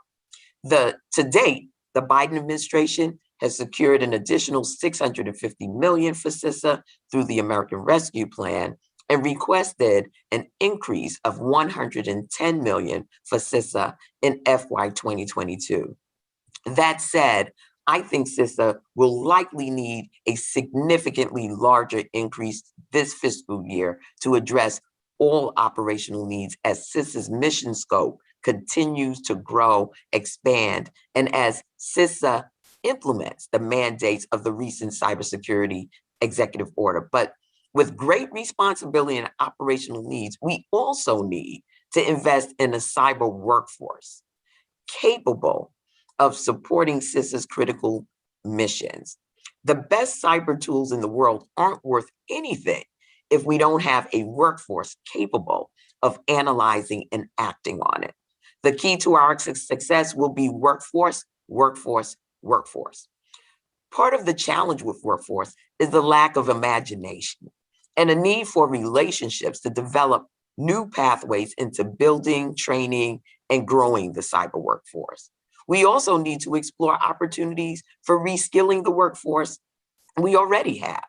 To date, the Biden administration has secured an additional $650 million for CISA through the American Rescue Plan and requested an increase of $110 million for CISA in FY 2022. That said, I think CISA will likely need a significantly larger increase this fiscal year to address all operational needs as CISA's mission scope continues to grow, expand, and as CISA implements the mandates of the recent cybersecurity executive order. But with great responsibility and operational needs, we also need to invest in a cyber workforce capable of supporting CISA's critical missions. The best cyber tools in the world aren't worth anything if we don't have a workforce capable of analyzing and acting on it. The key to our success will be workforce, workforce, workforce. Part of the challenge with workforce is the lack of imagination and a need for relationships to develop new pathways into building, training, and growing the cyber workforce. We also need to explore opportunities for reskilling the workforce we already have.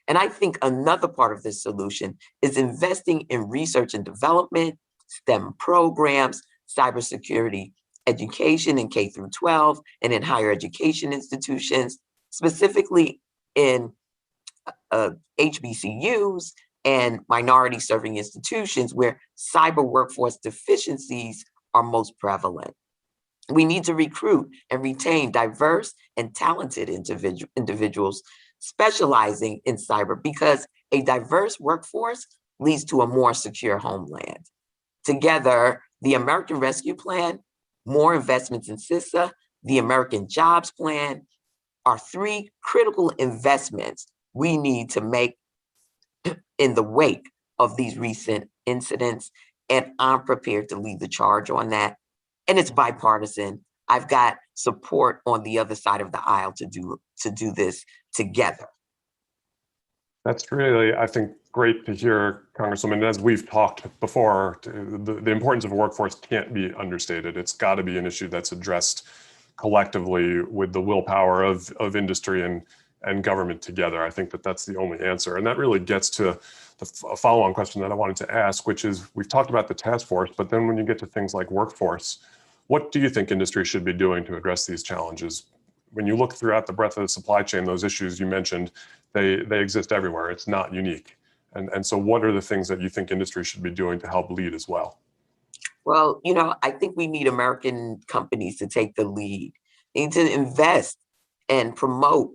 And I think another part of this solution is investing in research and development, STEM programs, cybersecurity education in K through 12 and in higher education institutions, specifically in HBCUs and minority serving institutions where cyber workforce deficiencies are most prevalent. We need to recruit and retain diverse and talented individuals specializing in cyber, because a diverse workforce leads to a more secure homeland. Together, the American Rescue Plan, more investments in CISA, the American Jobs Plan are three critical investments we need to make in the wake of these recent incidents. And I'm prepared to lead the charge on that. And it's bipartisan. I've got support on the other side of the aisle to do this together. That's really, I think, great to hear, Congresswoman. As we've talked before, the importance of a workforce can't be understated. It's got to be an issue that's addressed collectively with the willpower of industry and government together. I think that's the only answer. And that really gets to the follow-on question that I wanted to ask, which is, we've talked about the task force, but then when you get to things like workforce, what do you think industry should be doing to address these challenges? When you look throughout the breadth of the supply chain, those issues you mentioned, they exist everywhere. It's not unique. And so what are the things that you think industry should be doing to help lead as well? Well, I think we need American companies to take the lead. need to invest and promote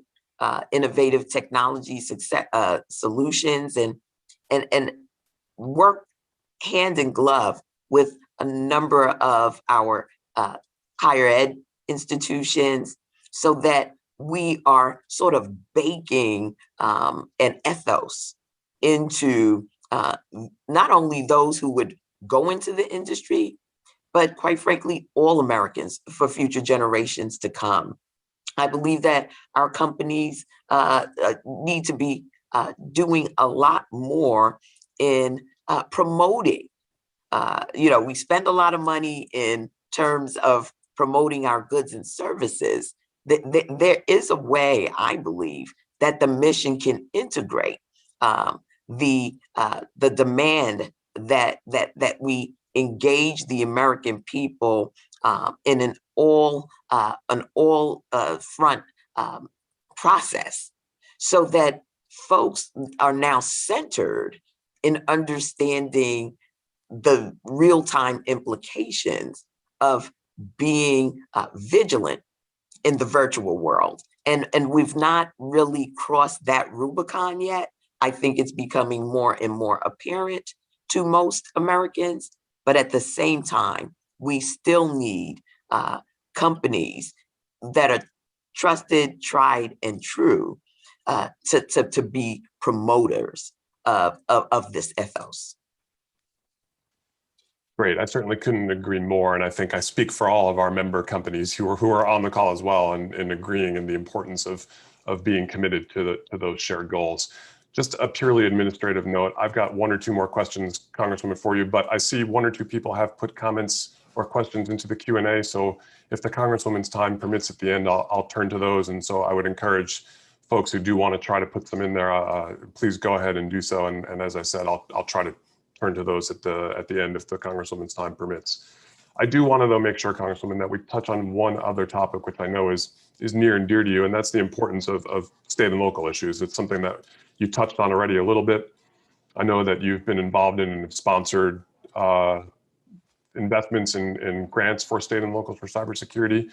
innovative technology success solutions and work hand in glove with a number of our higher ed institutions so that we are sort of baking an ethos into not only those who would go into the industry, but quite frankly, all Americans for future generations to come. I believe that our companies need to be doing a lot more in promoting. We spend a lot of money in terms of promoting our goods and services. There is a way, I believe, that the mission can integrate the demand that we engage the American people in an all front process, so that folks are now centered in understanding the real-time implications of being vigilant in the virtual world. And we've not really crossed that Rubicon yet. I think it's becoming more and more apparent to most Americans, but at the same time, we still need companies that are trusted, tried, and true to be promoters of this ethos. Great. I certainly couldn't agree more. And I think I speak for all of our member companies who are on the call as well and agreeing in the importance of being committed to those shared goals. Just a purely administrative note, I've got one or two more questions, Congresswoman, for you, but I see one or two people have put comments or questions into the Q&A. So if the Congresswoman's time permits at the end, I'll turn to those. And so I would encourage folks who do want to try to put some in there, please go ahead and do so. And as I said, I'll try to turn to those at the end if the Congresswoman's time permits. I do want to though make sure, Congresswoman, that we touch on one other topic, which I know is near and dear to you, and that's the importance of state and local issues. It's something that you touched on already a little bit. I know that you've been involved in and sponsored investments in grants for state and locals for cybersecurity.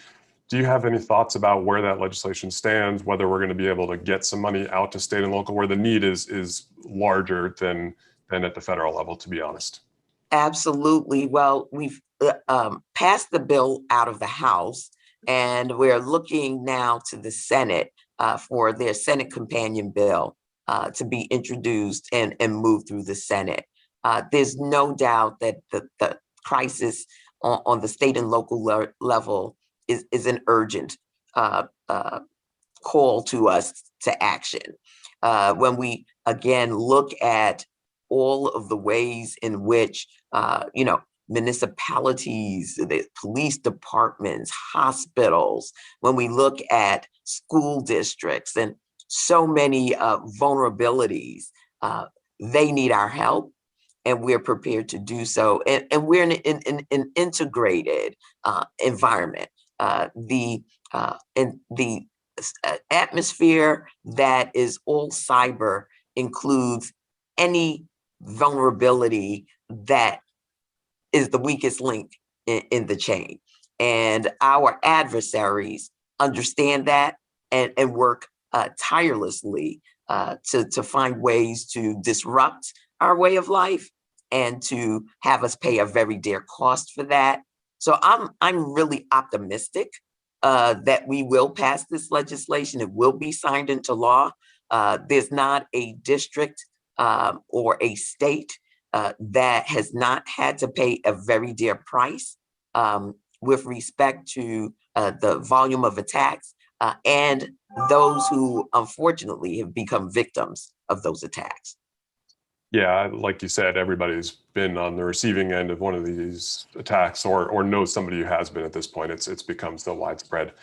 Do you have any thoughts about where that legislation stands, whether we're going to be able to get some money out to state and local, where the need is larger than at the federal level, to be honest? Absolutely. Well, we've passed the bill out of the House, and we're looking now to the Senate for their Senate companion bill to be introduced and moved through the Senate. There's no doubt that the crisis on the state and local level is an urgent call to us to action. When we again look at all of the ways in which municipalities, the police departments, hospitals, when we look at school districts and so many vulnerabilities, they need our help, and we're prepared to do so. And we're in an integrated environment. The atmosphere that is all cyber includes any vulnerability that is the weakest link in the chain. And our adversaries understand that and work tirelessly to find ways to disrupt our way of life and to have us pay a very dear cost for that. So I'm really optimistic that we will pass this legislation. It will be signed into law. There's not a district or a state that has not had to pay a very dear price with respect to the volume of attacks and those who unfortunately have become victims of those attacks. Yeah, like you said, everybody's been on the receiving end of one of these attacks or knows somebody who has been at this point. It's become so widespread.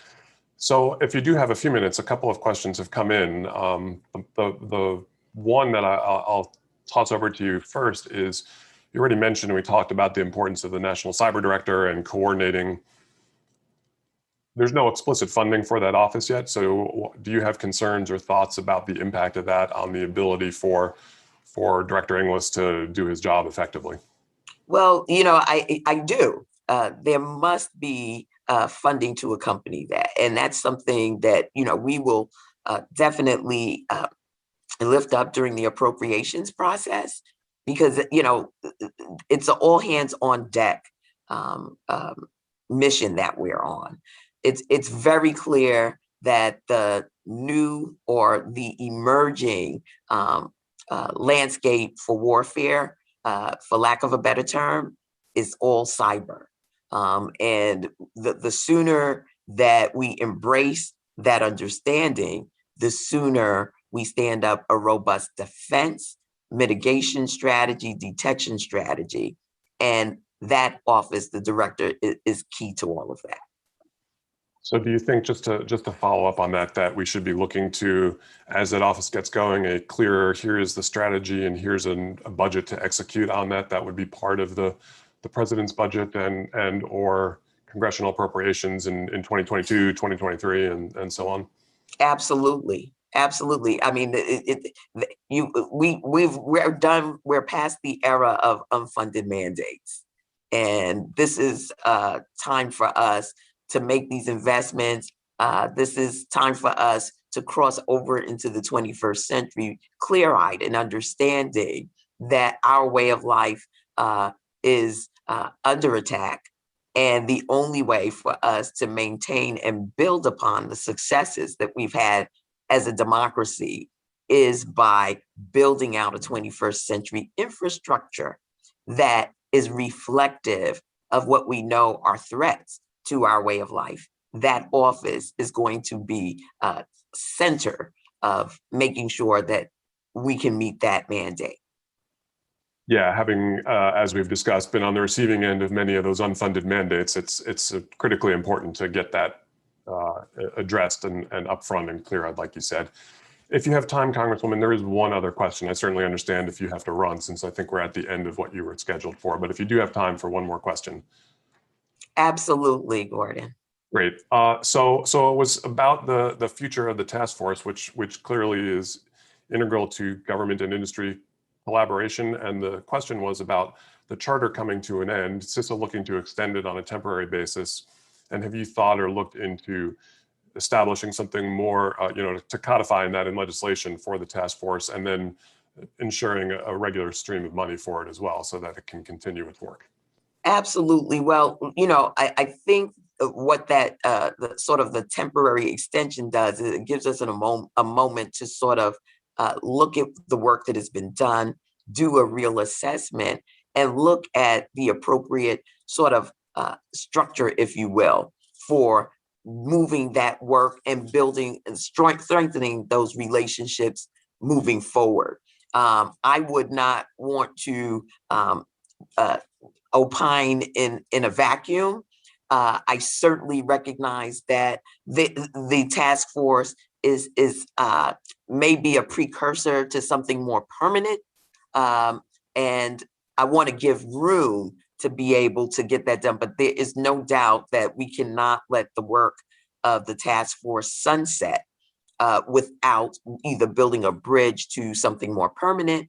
So if you do have a few minutes, a couple of questions have come in. The one that I'll toss over to you first is, you already mentioned, we talked about the importance of the National Cyber Director and coordinating. There's no explicit funding for that office yet. So do you have concerns or thoughts about the impact of that on the ability for Director Inglis to do his job effectively? Well, I do. There must be funding to accompany that. And that's something that, we will definitely lift up during the appropriations process, because, it's an all hands on deck mission that we're on. It's very clear that the new or the emerging landscape for warfare, for lack of a better term, is all cyber. And the sooner that we embrace that understanding, the sooner we stand up a robust defense, mitigation strategy, detection strategy. And that office, the director, is key to all of that. So do you think, just to follow up on that, that we should be looking to, as that office gets going, a clearer, here is the strategy and here's a budget to execute on that? That would be part of the president's budget and or congressional appropriations in 2022, 2023, and so on? Absolutely. Absolutely. I mean, we're done. We're past the era of unfunded mandates. And this is time for us to make these investments. This is time for us to cross over into the 21st century, clear-eyed and understanding that our way of life is under attack. And the only way for us to maintain and build upon the successes that we've had as a democracy is by building out a 21st century infrastructure that is reflective of what we know are threats to our way of life. That office is going to be center of making sure that we can meet that mandate. Yeah, having, as we've discussed, been on the receiving end of many of those unfunded mandates, it's critically important to get that addressed and upfront and clear-eyed, like you said. If you have time, Congresswoman, there is one other question. I certainly understand if you have to run, since I think we're at the end of what you were scheduled for. But if you do have time for one more question. Absolutely, Gordon. Great. So it was about the future of the task force, which clearly is integral to government and industry collaboration. And the question was about the charter coming to an end, CISA looking to extend it on a temporary basis. And have you thought or looked into establishing something more, to codifying that in legislation for the task force, and then ensuring a regular stream of money for it as well, so that it can continue its work? Absolutely. Well, I think what that the sort of the temporary extension does is it gives us a moment to sort of look at the work that has been done, do a real assessment, and look at the appropriate sort of structure, if you will, for moving that work and building and strengthening those relationships moving forward. I would not want to opine in a vacuum. I certainly recognize that the task force is maybe a precursor to something more permanent, and I want to give room to be able to get that done. But there is no doubt that we cannot let the work of the task force sunset without either building a bridge to something more permanent,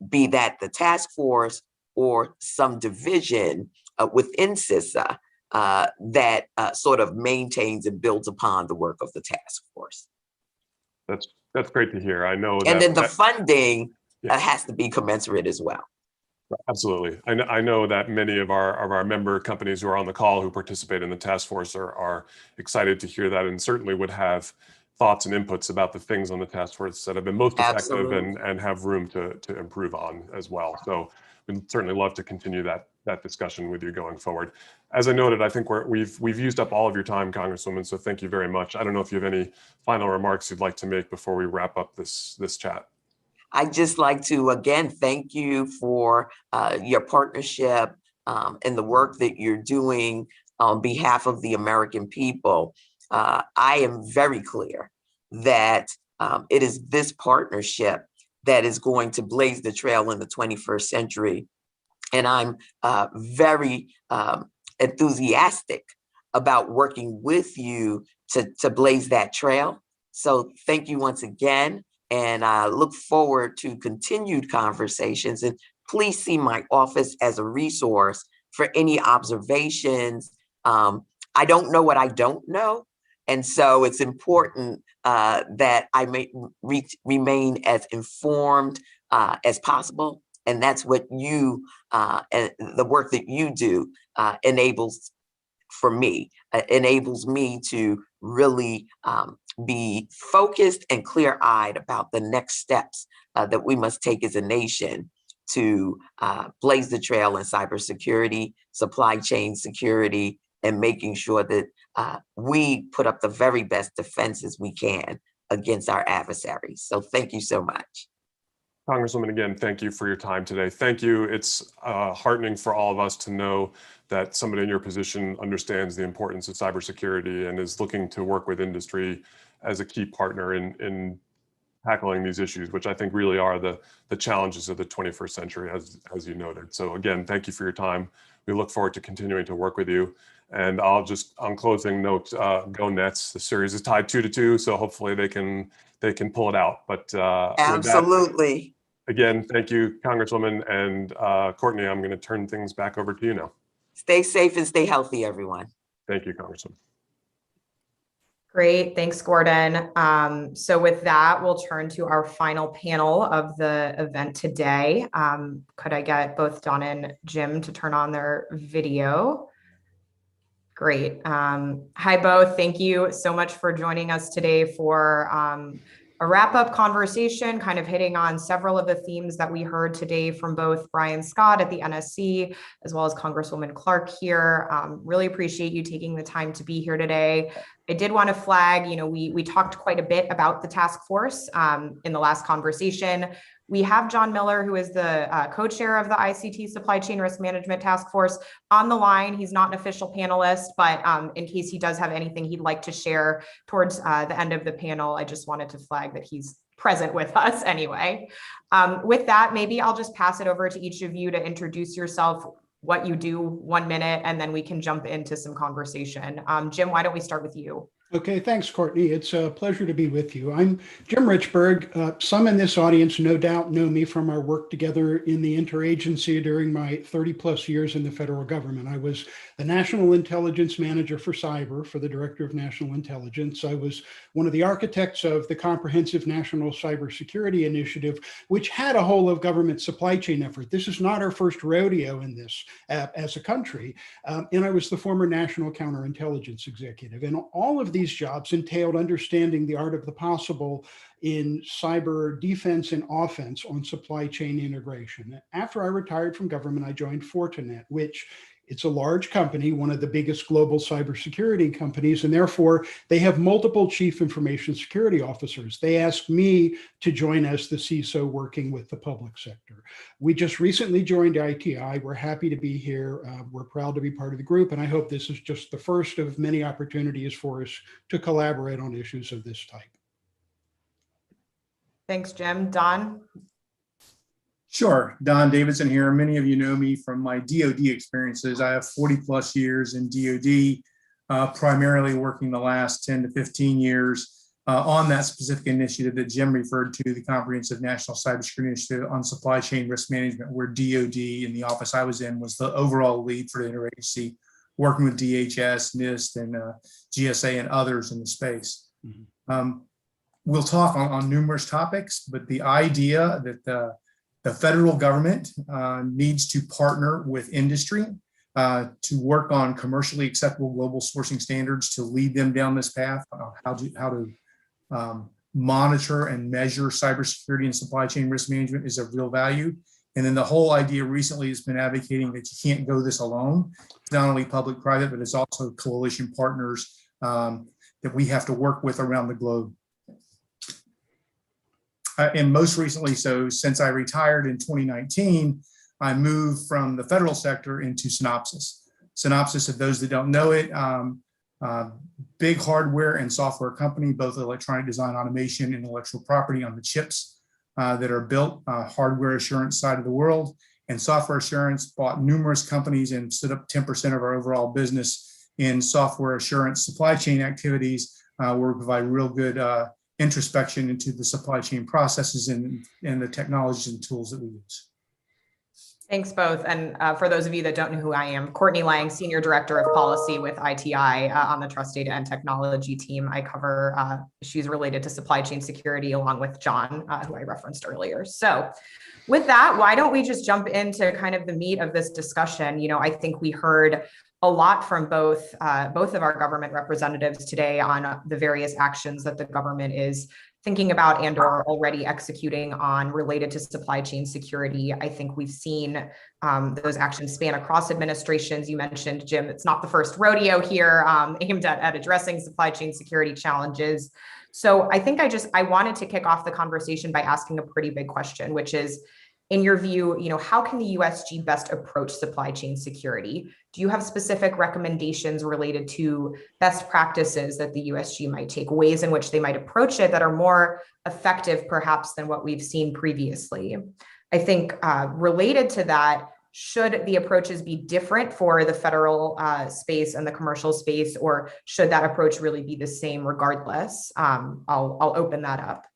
be that the task force or some division within CISA that sort of maintains and builds upon the work of the task force. That's great to hear. I know that. And then the funding has to be commensurate as well. Absolutely. I know that many of our member companies who are on the call who participate in the task force are excited to hear that, and certainly would have thoughts and inputs about the things on the task force that have been most effective and have room to improve on as well. So we'd certainly love to continue that discussion with you going forward. As I noted, I think we've used up all of your time, Congresswoman, so thank you very much. I don't know if you have any final remarks you'd like to make before we wrap up this chat. I'd just like to, again, thank you for your partnership and the work that you're doing on behalf of the American people. I am very clear that it is this partnership that is going to blaze the trail in the 21st century. And I'm very enthusiastic about working with you to blaze that trail. So thank you once again. And I look forward to continued conversations. And please see my office as a resource for any observations I don't know what I don't know. And so it's important that I may remain as informed as possible. And that's what you and the work that you do enables for me, enables me to really be focused and clear-eyed about the next steps that we must take as a nation to blaze the trail in cybersecurity, supply chain security, and making sure that we put up the very best defenses we can against our adversaries. So thank you so much. Congresswoman, again, thank you for your time today. Thank you. It's heartening for all of us to know that somebody in your position understands the importance of cybersecurity and is looking to work with industry as a key partner in tackling these issues, which I think really are the challenges of the 21st century, as you noted. So again, thank you for your time. We look forward to continuing to work with you. And I'll just, on closing note, go Nets. The series is tied 2-2, so hopefully they can pull it out. But Absolutely. Again, thank you, Congresswoman. And Courtney, I'm going to turn things back over to you now. Stay safe and stay healthy, everyone. Thank you, Congresswoman. Great, thanks, Gordon. So with that, we'll turn to our final panel of the event today. Could I get both Don and Jim to turn on their video? Great. Hi, both. Thank you so much for joining us today for a wrap-up conversation, kind of hitting on several of the themes that we heard today from both Brian Scott at the NSC, as well as Congresswoman Clark here. Really appreciate you taking the time to be here today. I did want to flag, we talked quite a bit about the task force in the last conversation. We have John Miller, who is the co-chair of the ICT Supply Chain Risk Management Task Force, on the line. He's not an official panelist, but in case he does have anything he'd like to share towards the end of the panel, I just wanted to flag that he's present with us anyway. With that, maybe I'll just pass it over to each of you to introduce yourself, what you do, 1 minute, and then we can jump into some conversation. Jim, why don't we start with you? Okay, thanks, Courtney. It's a pleasure to be with you. I'm Jim Richburg. Some in this audience no doubt know me from our work together in the interagency during my 30 plus years in the federal government. I was the National Intelligence Manager for Cyber for the Director of National Intelligence. I was one of the architects of the Comprehensive National Cybersecurity Initiative, which had a whole of government supply chain effort. This is not our first rodeo in this as a country. And I was the former National Counterintelligence Executive. And all of these jobs entailed understanding the art of the possible in cyber defense and offense on supply chain integration. After I retired from government, I joined Fortinet, which it's a large company, one of the biggest global cybersecurity companies, and therefore they have multiple chief information security officers. They asked me to join as the CISO working with the public sector. We just recently joined ITI. We're happy to be here. We're proud to be part of the group, and I hope this is just the first of many opportunities for us to collaborate on issues of this type. Thanks, Jim. Don? Sure. Don Davidson here. Many of you know me from my DoD experiences. I have 40 plus years in DoD, primarily working the last 10 to 15 years on that specific initiative that Jim referred to, the Comprehensive National Cybersecurity Initiative on Supply Chain Risk Management, where DoD in the office I was in was the overall lead for the interagency, working with DHS, NIST, and GSA and others in the space. Mm-hmm. We'll talk on numerous topics, but the idea that the federal government needs to partner with industry to work on commercially acceptable global sourcing standards to lead them down this path, how to monitor and measure cybersecurity and supply chain risk management is of real value. And then the whole idea recently has been advocating that you can't go this alone. It's not only public-private, but it's also coalition partners that we have to work with around the globe. And most recently, so since I retired in 2019, I moved from the federal sector into Synopsys. Synopsys, if those that don't know it, big hardware and software company, both electronic design automation and intellectual property on the chips that are built, hardware assurance side of the world. And software assurance bought numerous companies and stood up 10% of our overall business in software assurance supply chain activities, where we provide real good introspection into the supply chain processes and the technologies and tools that we use. Thanks both. And for those of you that don't know who I am, Courtney Lang, Senior Director of Policy with ITI on the Trust Data and Technology team. I cover issues related to supply chain security along with John, who I referenced earlier. So with that, why don't we just jump into kind of the meat of this discussion? I think we heard a lot from both of our government representatives today on the various actions that the government is thinking about and or already executing on related to supply chain security. I think we've seen those actions span across administrations. You mentioned, Jim, it's not the first rodeo here aimed at addressing supply chain security challenges. So I think I wanted to kick off the conversation by asking a pretty big question, which is, in your view, how can the USG best approach supply chain security? Do you have specific recommendations related to best practices that the USG might take, ways in which they might approach it that are more effective perhaps than what we've seen previously? I think related to that, should the approaches be different for the federal space and the commercial space, or should that approach really be the same regardless? I'll open that up.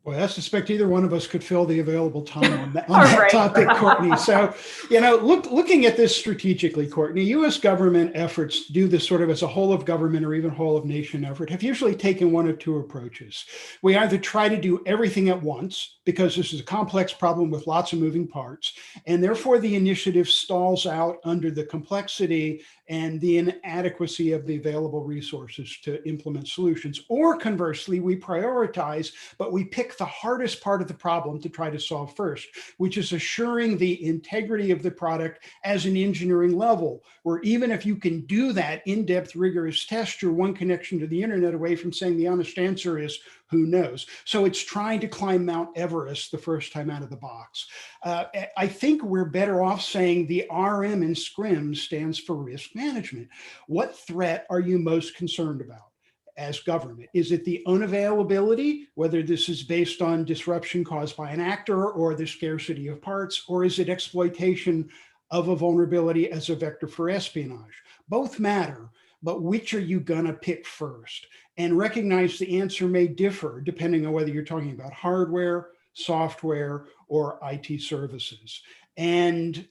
Well, I suspect either one of us could fill the available time on that topic, Courtney. So, looking at this strategically, Courtney, U.S. government efforts to do this sort of as a whole of government or even whole of nation effort have usually taken one of two approaches. We either try to do everything at once, because this is a complex problem with lots of moving parts, and therefore the initiative stalls out under the complexity and the inadequacy of the available resources to implement solutions. Or conversely, we prioritize, but we pick the hardest part of the problem to try to solve first, which is assuring the integrity of the product as an engineering level, where even if you can do that in-depth, rigorous test, you're one connection to the internet away from saying the honest answer is, who knows? So it's trying to climb Mount Everest the first time out of the box. I think we're better off saying the RM in SCRIM stands for risk management. What threat are you most concerned about as government? Is it the unavailability, whether this is based on disruption caused by an actor or the scarcity of parts, or is it exploitation of a vulnerability as a vector for espionage? Both matter, but which are you gonna pick first? And recognize the answer may differ depending on whether you're talking about hardware, software, or IT services. And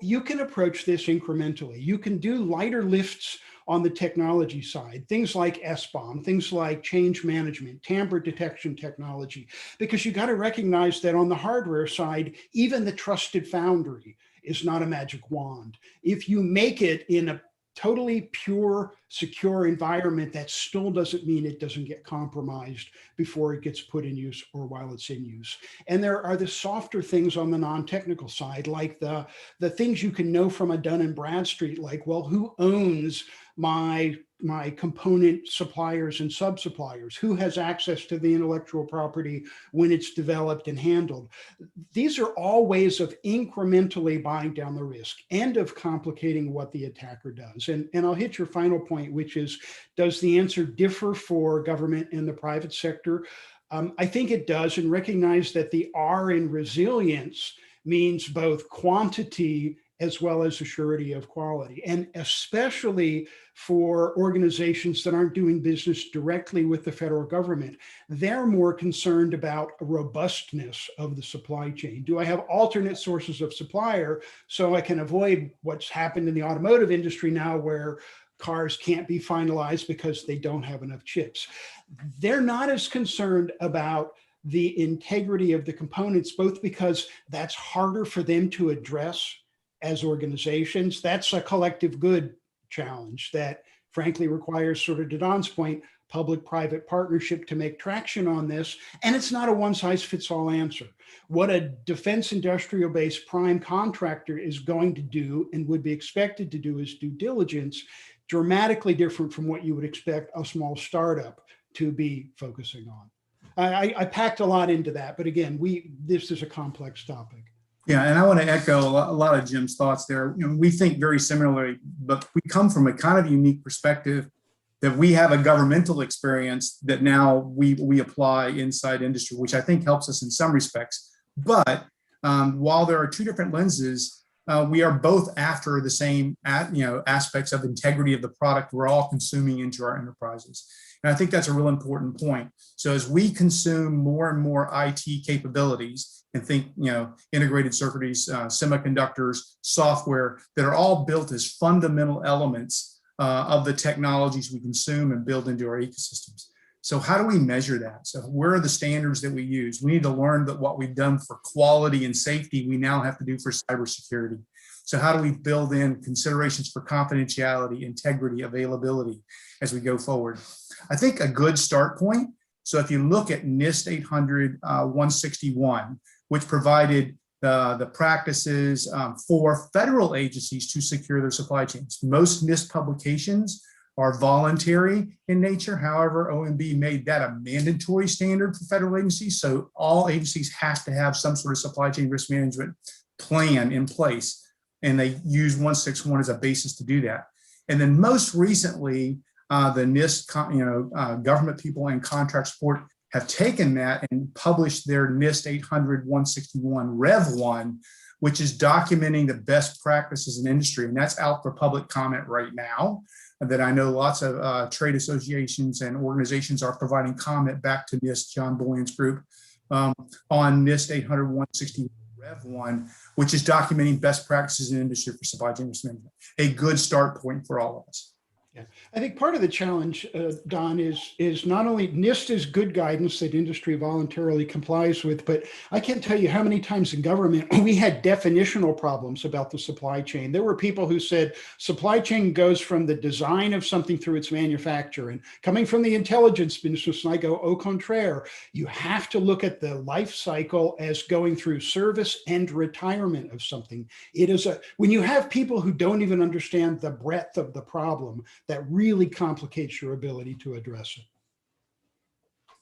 you can approach this incrementally. You can do lighter lifts on the technology side, things like SBOM, things like change management, tamper detection technology, because you got to recognize that on the hardware side, even the trusted foundry is not a magic wand. If you make it in a totally pure, secure environment, that still doesn't mean it doesn't get compromised before it gets put in use or while it's in use. And there are the softer things on the non-technical side, like the things you can know from a Dun & Bradstreet, like, well, who owns my component suppliers and sub-suppliers? Who has access to the intellectual property when it's developed and handled? These are all ways of incrementally buying down the risk and of complicating what the attacker does. And I'll hit your final point, which is, does the answer differ for government and the private sector? I think it does, and recognize that the R in resilience means both quantity as well as a surety of quality. And especially for organizations that aren't doing business directly with the federal government, they're more concerned about robustness of the supply chain. Do I have alternate sources of supplier so I can avoid what's happened in the automotive industry now, where cars can't be finalized because they don't have enough chips? They're not as concerned about the integrity of the components, both because that's harder for them to address as organizations. That's a collective good challenge that frankly requires, sort of to Don's point, public-private partnership to make traction on this. And it's not a one-size-fits-all answer. What a defense industrial-based prime contractor is going to do and would be expected to do is due diligence, dramatically different from what you would expect a small startup to be focusing on. I packed a lot into that, but again, this is a complex topic. Yeah, and I want to echo a lot of Jim's thoughts there. We think very similarly, but we come from a kind of unique perspective that we have a governmental experience that now we apply inside industry, which I think helps us in some respects. But while there are two different lenses, we are both after the same aspects of integrity of the product we're all consuming into our enterprises. And I think that's a real important point. So as we consume more and more IT capabilities and think, integrated circuitries, semiconductors, software that are all built as fundamental elements of the technologies we consume and build into our ecosystems. So how do we measure that? So where are the standards that we use? We need to learn that what we've done for quality and safety, we now have to do for cybersecurity. So how do we build in considerations for confidentiality, integrity, availability as we go forward? I think a good start point. So if you look at NIST 800-161, which provided the practices for federal agencies to secure their supply chains. Most NIST publications are voluntary in nature. However, OMB made that a mandatory standard for federal agencies. So all agencies have to have some sort of supply chain risk management plan in place. And they use 161 as a basis to do that. And then most recently, the NIST, government people and contract support have taken that and published their NIST 800-161 Rev 1, which is documenting the best practices in industry. And that's out for public comment right now. That I know lots of trade associations and organizations are providing comment back to NIST, John Boyan's group, on NIST 800-161 Rev 1, which is documenting best practices in industry for supply chain risk management. A good start point for all of us. Yeah, I think part of the challenge, Don, is not only NIST is good guidance that industry voluntarily complies with, but I can't tell you how many times in government we had definitional problems about the supply chain. There were people who said supply chain goes from the design of something through its manufacture, and coming from the intelligence business, and I go au contraire. You have to look at the life cycle as going through service and retirement of something. It is when you have people who don't even understand the breadth of the problem, that really complicates your ability to address it.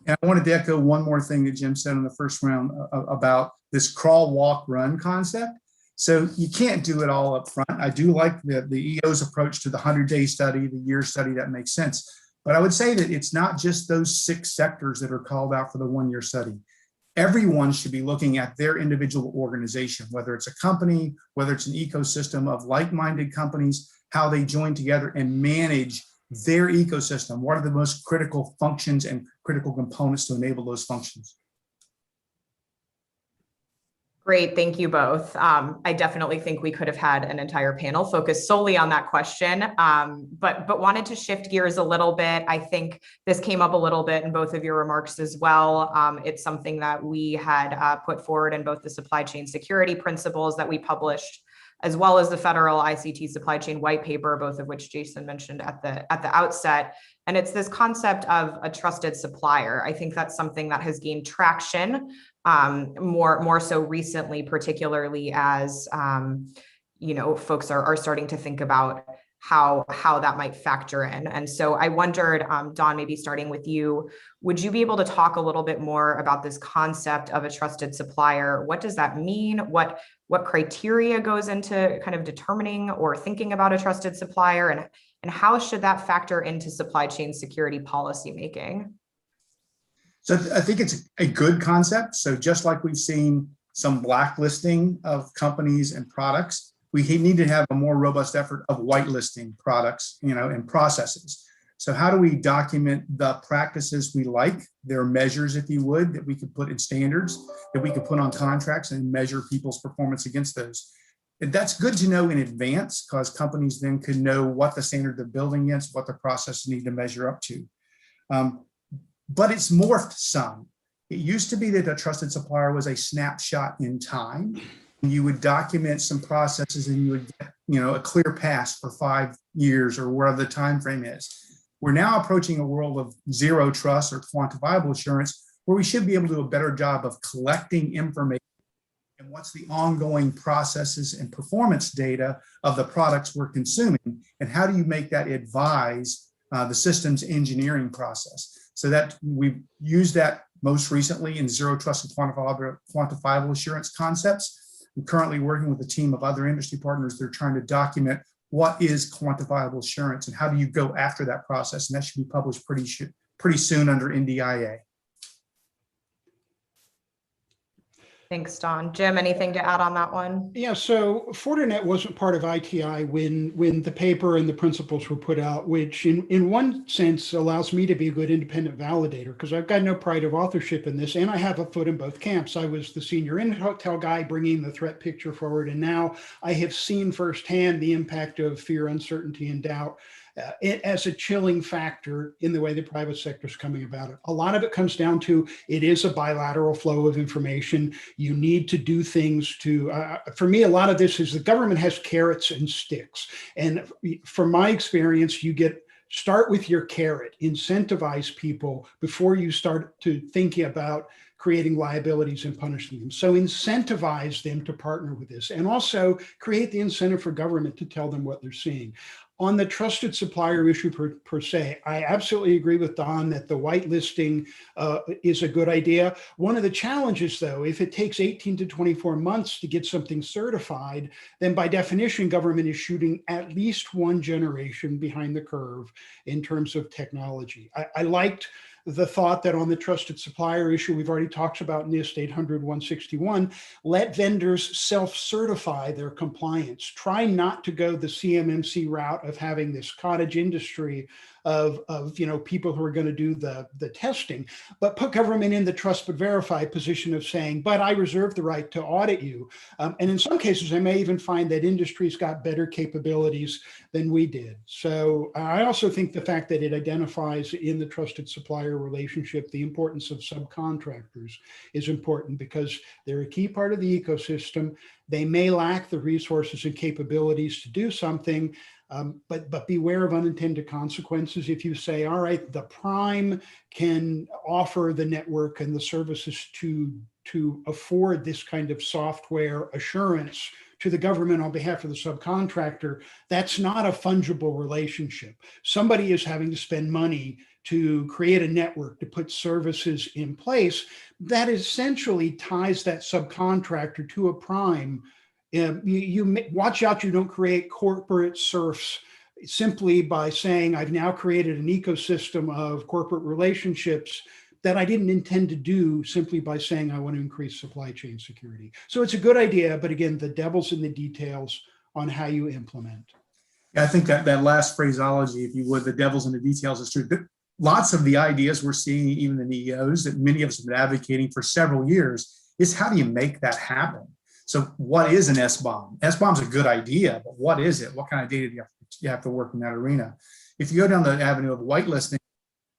And I wanted to echo one more thing that Jim said in the first round about this crawl, walk, run concept. So you can't do it all up front. I do like the EO's approach to the 100-day study, the year study, that makes sense. But I would say that it's not just those 6 sectors that are called out for the 1-year study. Everyone should be looking at their individual organization, whether it's a company, whether it's an ecosystem of like-minded companies, how they join together and manage their ecosystem. What are the most critical functions and critical components to enable those functions? Great, thank you both. I definitely think we could have had an entire panel focused solely on that question, but wanted to shift gears a little bit. I think this came up a little bit in both of your remarks as well. It's something that we had put forward in both the supply chain security principles that we published, as well as the federal ICT supply chain white paper, both of which Jason mentioned at the outset. And it's this concept of a trusted supplier. I think that's something that has gained traction more so recently, particularly as folks are starting to think about how that might factor in. And so I wondered, Don, maybe starting with you, would you be able to talk a little bit more about this concept of a trusted supplier? What does that mean? What criteria goes into kind of determining or thinking about a trusted supplier, and how should that factor into supply chain security policymaking? So I think it's a good concept. So just like we've seen some blacklisting of companies and products, we need to have a more robust effort of whitelisting products, and processes. So how do we document the practices we like? There are measures, if you would, that we could put in standards, that we could put on contracts and measure people's performance against those. And that's good to know in advance, because companies then can know what the standard they're building against, what the processes need to measure up to. But it's morphed some. It used to be that a trusted supplier was a snapshot in time. You would document some processes and you would get, a clear pass for 5 years or wherever the time frame is. We're now approaching a world of zero trust or quantifiable assurance, where we should be able to do a better job of collecting information and what's the ongoing processes and performance data of the products we're consuming, and how do you make that advise the systems engineering process. So that we've used that most recently in zero trust and quantifiable assurance concepts. I'm currently working with a team of other industry partners that are trying to document what is quantifiable assurance and how do you go after that process. And that should be published pretty soon under NDIA. Thanks, Don. Jim, anything to add on that one? Yeah, so Fortinet wasn't part of ITI when the paper and the principles were put out, which in one sense allows me to be a good independent validator because I've got no pride of authorship in this, and I have a foot in both camps. I was the senior intel guy bringing the threat picture forward, and now I have seen firsthand the impact of fear, uncertainty, and doubt as a chilling factor in the way the private sector is coming about it. A lot of it comes down to it is a bilateral flow of information. You need to do things to, for me, a lot of this is the government has carrots and sticks. And from my experience, start with your carrot, incentivize people before you start to thinking about creating liabilities and punishing them. So incentivize them to partner with this and also create the incentive for government to tell them what they're seeing. On the trusted supplier issue per se, I absolutely agree with Don that the whitelisting is a good idea. One of the challenges, though, if it takes 18 to 24 months to get something certified, then by definition, government is shooting at least one generation behind the curve in terms of technology. I liked the thought that on the trusted supplier issue, we've already talked about NIST 800-161, let vendors self-certify their compliance. Try not to go the CMMC route of having this cottage industry of people who are going to do the testing, but put government in the trust but verify position of saying, but I reserve the right to audit you. And in some cases, I may even find that industry's got better capabilities than we did. So I also think the fact that it identifies in the trusted supplier relationship the importance of subcontractors is important because they're a key part of the ecosystem. They may lack the resources and capabilities to do something, but beware of unintended consequences. If you say, all right, the prime can offer the network and the services to afford this kind of software assurance to the government on behalf of the subcontractor, that's not a fungible relationship. Somebody is having to spend money to create a network, to put services in place that essentially ties that subcontractor to a prime. You watch out you don't create corporate serfs simply by saying, I've now created an ecosystem of corporate relationships that I didn't intend to do simply by saying I want to increase supply chain security. So it's a good idea, but again, the devil's in the details on how you implement. Yeah, I think that last phraseology, if you would, the devil's in the details is true. Lots of the ideas we're seeing, even in EOs, that many of us have been advocating for several years, is how do you make that happen? So what is an SBOM? SBOM's a good idea, but what is it? What kind of data do you have to work in that arena? If you go down the avenue of whitelisting,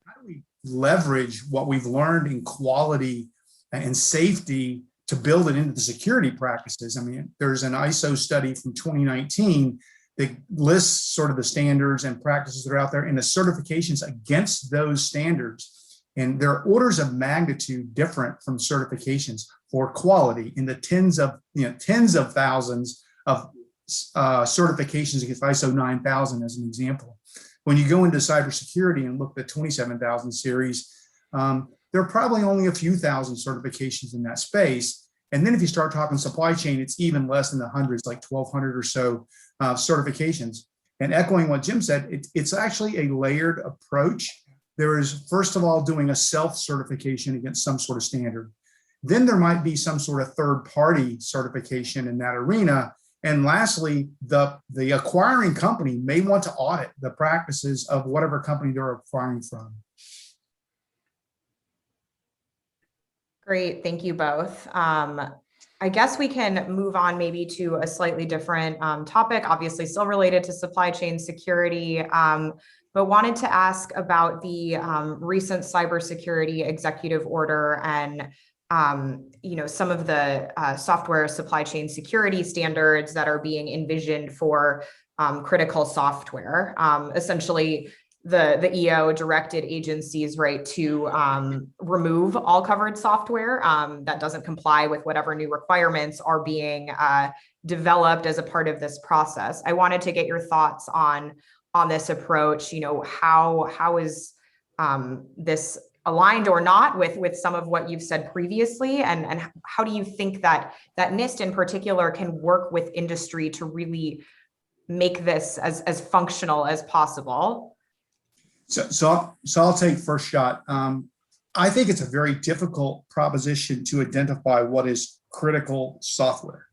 how do we leverage what we've learned in quality and safety to build it into the security practices? I mean, there's an ISO study from 2019 that lists sort of the standards and practices that are out there and the certifications against those standards. And there are orders of magnitude different from certifications for quality in the tens of thousands of certifications against ISO 9000 as an example. When you go into cybersecurity and look at the 27,000 series, there are probably only a few thousand certifications in that space. And then if you start talking supply chain, it's even less than the hundreds, like 1,200 or so certifications. And echoing what Jim said, it's actually a layered approach. There is, first of all, doing a self-certification against some sort of standard. Then there might be some sort of third-party certification in that arena. And lastly, the acquiring company may want to audit the practices of whatever company they're acquiring from. Great, thank you both. I guess we can move on maybe to a slightly different topic, obviously still related to supply chain security, but wanted to ask about the recent cybersecurity executive order and some of the software supply chain security standards that are being envisioned for critical software. Essentially, the EO directed agencies, right, to remove all covered software that doesn't comply with whatever new requirements are being developed as a part of this process. I wanted to get your thoughts on this approach. How is this aligned or not with some of what you've said previously, and how do you think that NIST in particular can work with industry to really make this as functional as possible? So I'll take first shot. I think it's a very difficult proposition to identify what is critical software.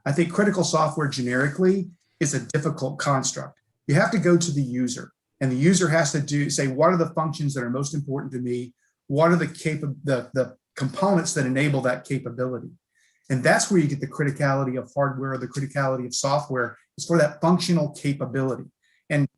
I think critical software generically is a difficult construct. You have to go to the user, and the user has to say, what are the functions that are most important to me? What are the components that enable that capability? And that's where you get the criticality of hardware, the criticality of software, is for that functional capability. And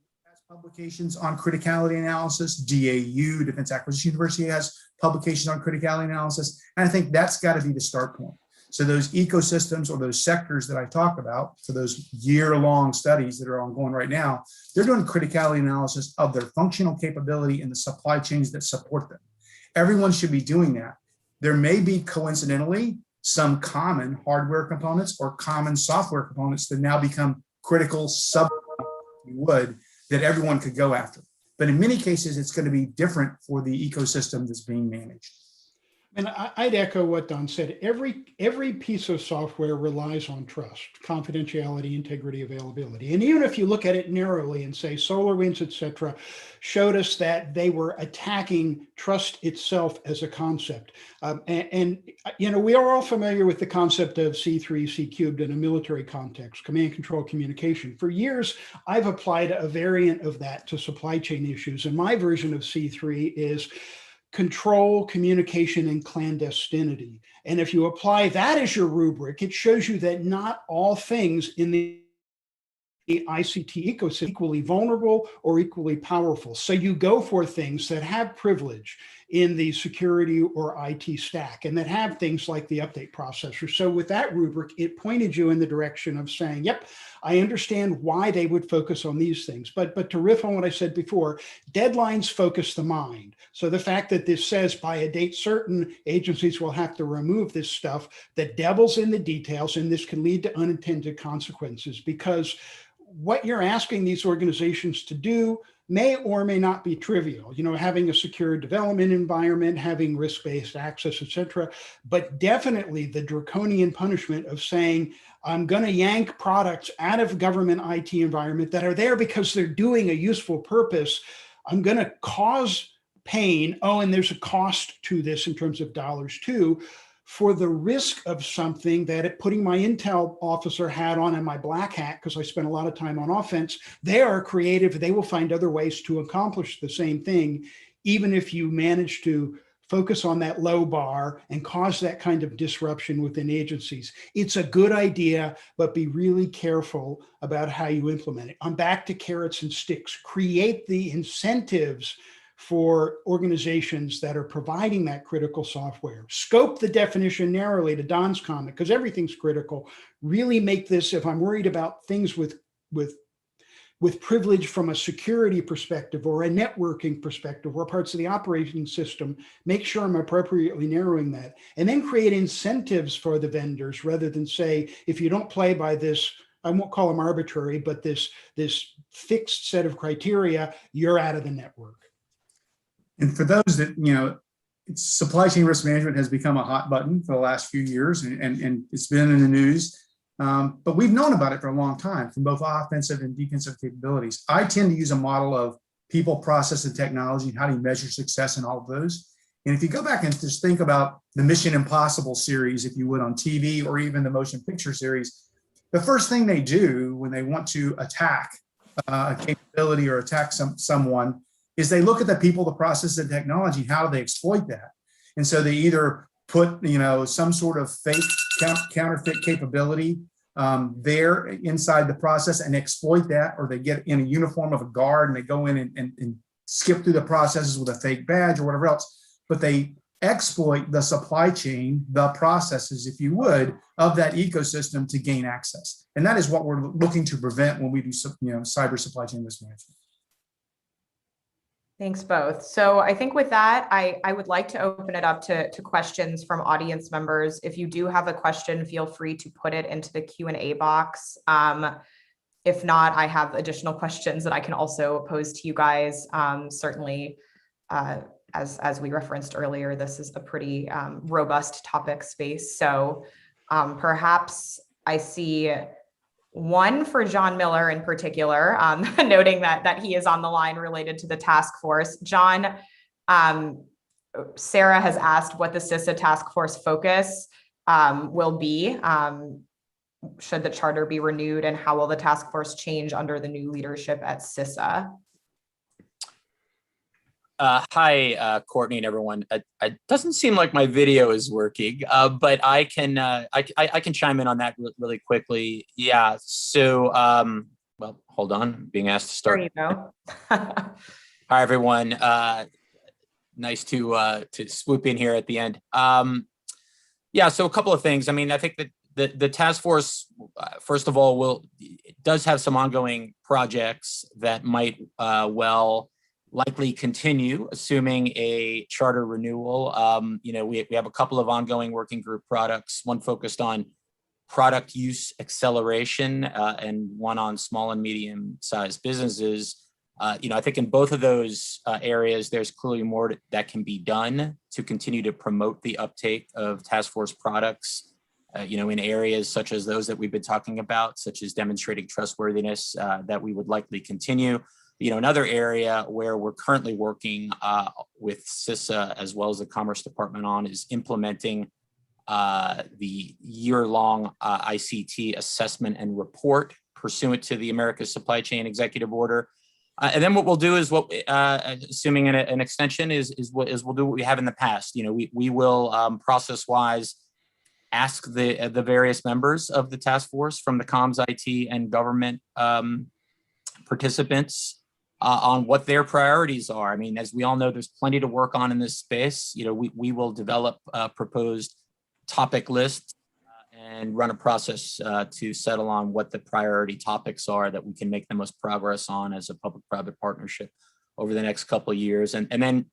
publications on criticality analysis, DAU, Defense Acquisition University, has publications on criticality analysis. And I think that's got to be the start point. So those ecosystems or those sectors that I talked about, so those year-long studies that are ongoing right now, they're doing criticality analysis of their functional capability and the supply chains that support them. Everyone should be doing that. There may be coincidentally some common hardware components or common software components that now become critical sub, if you would, that everyone could go after. But in many cases, it's going to be different for the ecosystem that's being managed. And I'd echo what Don said. Every piece of software relies on trust, confidentiality, integrity, availability. And even if you look at it narrowly and say SolarWinds, et cetera, showed us that they were attacking trust itself as a concept. And we are all familiar with the concept of C3, C cubed in a military context, command, control, communication. For years, I've applied a variant of that to supply chain issues. And my version of C3 is control, communication, and clandestinity. And if you apply that as your rubric, it shows you that not all things in the ICT ecosystem are equally vulnerable or equally powerful. So you go for things that have privilege in the security or IT stack and that have things like the update processor. So with that rubric, it pointed you in the direction of saying, yep, I understand why they would focus on these things. But to riff on what I said before, deadlines focus the mind. So the fact that this says by a date certain, agencies will have to remove this stuff, the devil's in the details, and this can lead to unintended consequences, because what you're asking these organizations to do may or may not be trivial, having a secure development environment, having risk-based access, et cetera, but definitely the draconian punishment of saying, I'm going to yank products out of government IT environment that are there because they're doing a useful purpose. I'm going to cause pain. Oh, and there's a cost to this in terms of dollars too, for the risk of something that, putting my Intel officer hat on and my black hat, because I spent a lot of time on offense, they are creative. They will find other ways to accomplish the same thing, even if you manage to focus on that low bar and cause that kind of disruption within agencies. It's a good idea, but be really careful about how you implement it. I'm back to carrots and sticks. Create the incentives for organizations that are providing that critical software. Scope the definition narrowly to Don's comment, because everything's critical. Really make this, if I'm worried about things with privilege from a security perspective or a networking perspective or parts of the operating system, make sure I'm appropriately narrowing that. And then create incentives for the vendors, rather than say, if you don't play by this, I won't call them arbitrary, but this fixed set of criteria, you're out of the network. And for those that, supply chain risk management has become a hot button for the last few years, and it's been in the news. But we've known about it for a long time from both offensive and defensive capabilities. I tend to use a model of people, process, and technology. How do you measure success in all of those? And if you go back and just think about the Mission Impossible series, if you would, on TV, or even the motion picture series, the first thing they do when they want to attack a capability or attack someone is they look at the people, the process, and technology. How do they exploit that? And so they either put, some sort of fake counterfeit capability there inside the process and exploit that, or they get in a uniform of a guard and they go in and skip through the processes with a fake badge or whatever else. But they exploit the supply chain, the processes, if you would, of that ecosystem to gain access. And that is what we're looking to prevent when we do, cyber supply chain risk management. Thanks both. So I think with that, I would like to open it up to questions from audience members. If you do have a question, feel free to put it into the Q&A box. If not, I have additional questions that I can also pose to you guys. Certainly, as we referenced earlier, this is a pretty robust topic space. So perhaps I see one for John Miller in particular, noting that he is on the line related to the task force. John, Sarah has asked what the CISA task force focus will be, should the charter be renewed, and how will the task force change under the new leadership at CISA? Hi, Courtney and everyone. It doesn't seem like my video is working, but I can chime in on that really quickly. Yeah. So, well, hold on. I'm being asked to start. There you go. Hi, everyone. Nice to swoop in here at the end. Yeah. So a couple of things. I mean, I think that the task force, first of all, does have some ongoing projects that might likely continue, assuming a charter renewal. We have a couple of ongoing working group products, one focused on product use acceleration and one on small and medium-sized businesses. I think in both of those areas, there's clearly more that can be done to continue to promote the uptake of task force products, in areas such as those that we've been talking about, such as demonstrating trustworthiness, that we would likely continue. Another area where we're currently working with CISA as well as the Commerce Department on is implementing the year-long ICT assessment and report pursuant to the America's Supply Chain Executive Order. And then what we'll do is assuming an extension is we'll do what we have in the past. We will process-wise ask the various members of the task force from the comms, IT, and government participants on what their priorities are. I mean, as we all know, there's plenty to work on in this space. We will develop proposed topic lists and run a process to settle on what the priority topics are that we can make the most progress on as a public-private partnership over the next couple of years. And then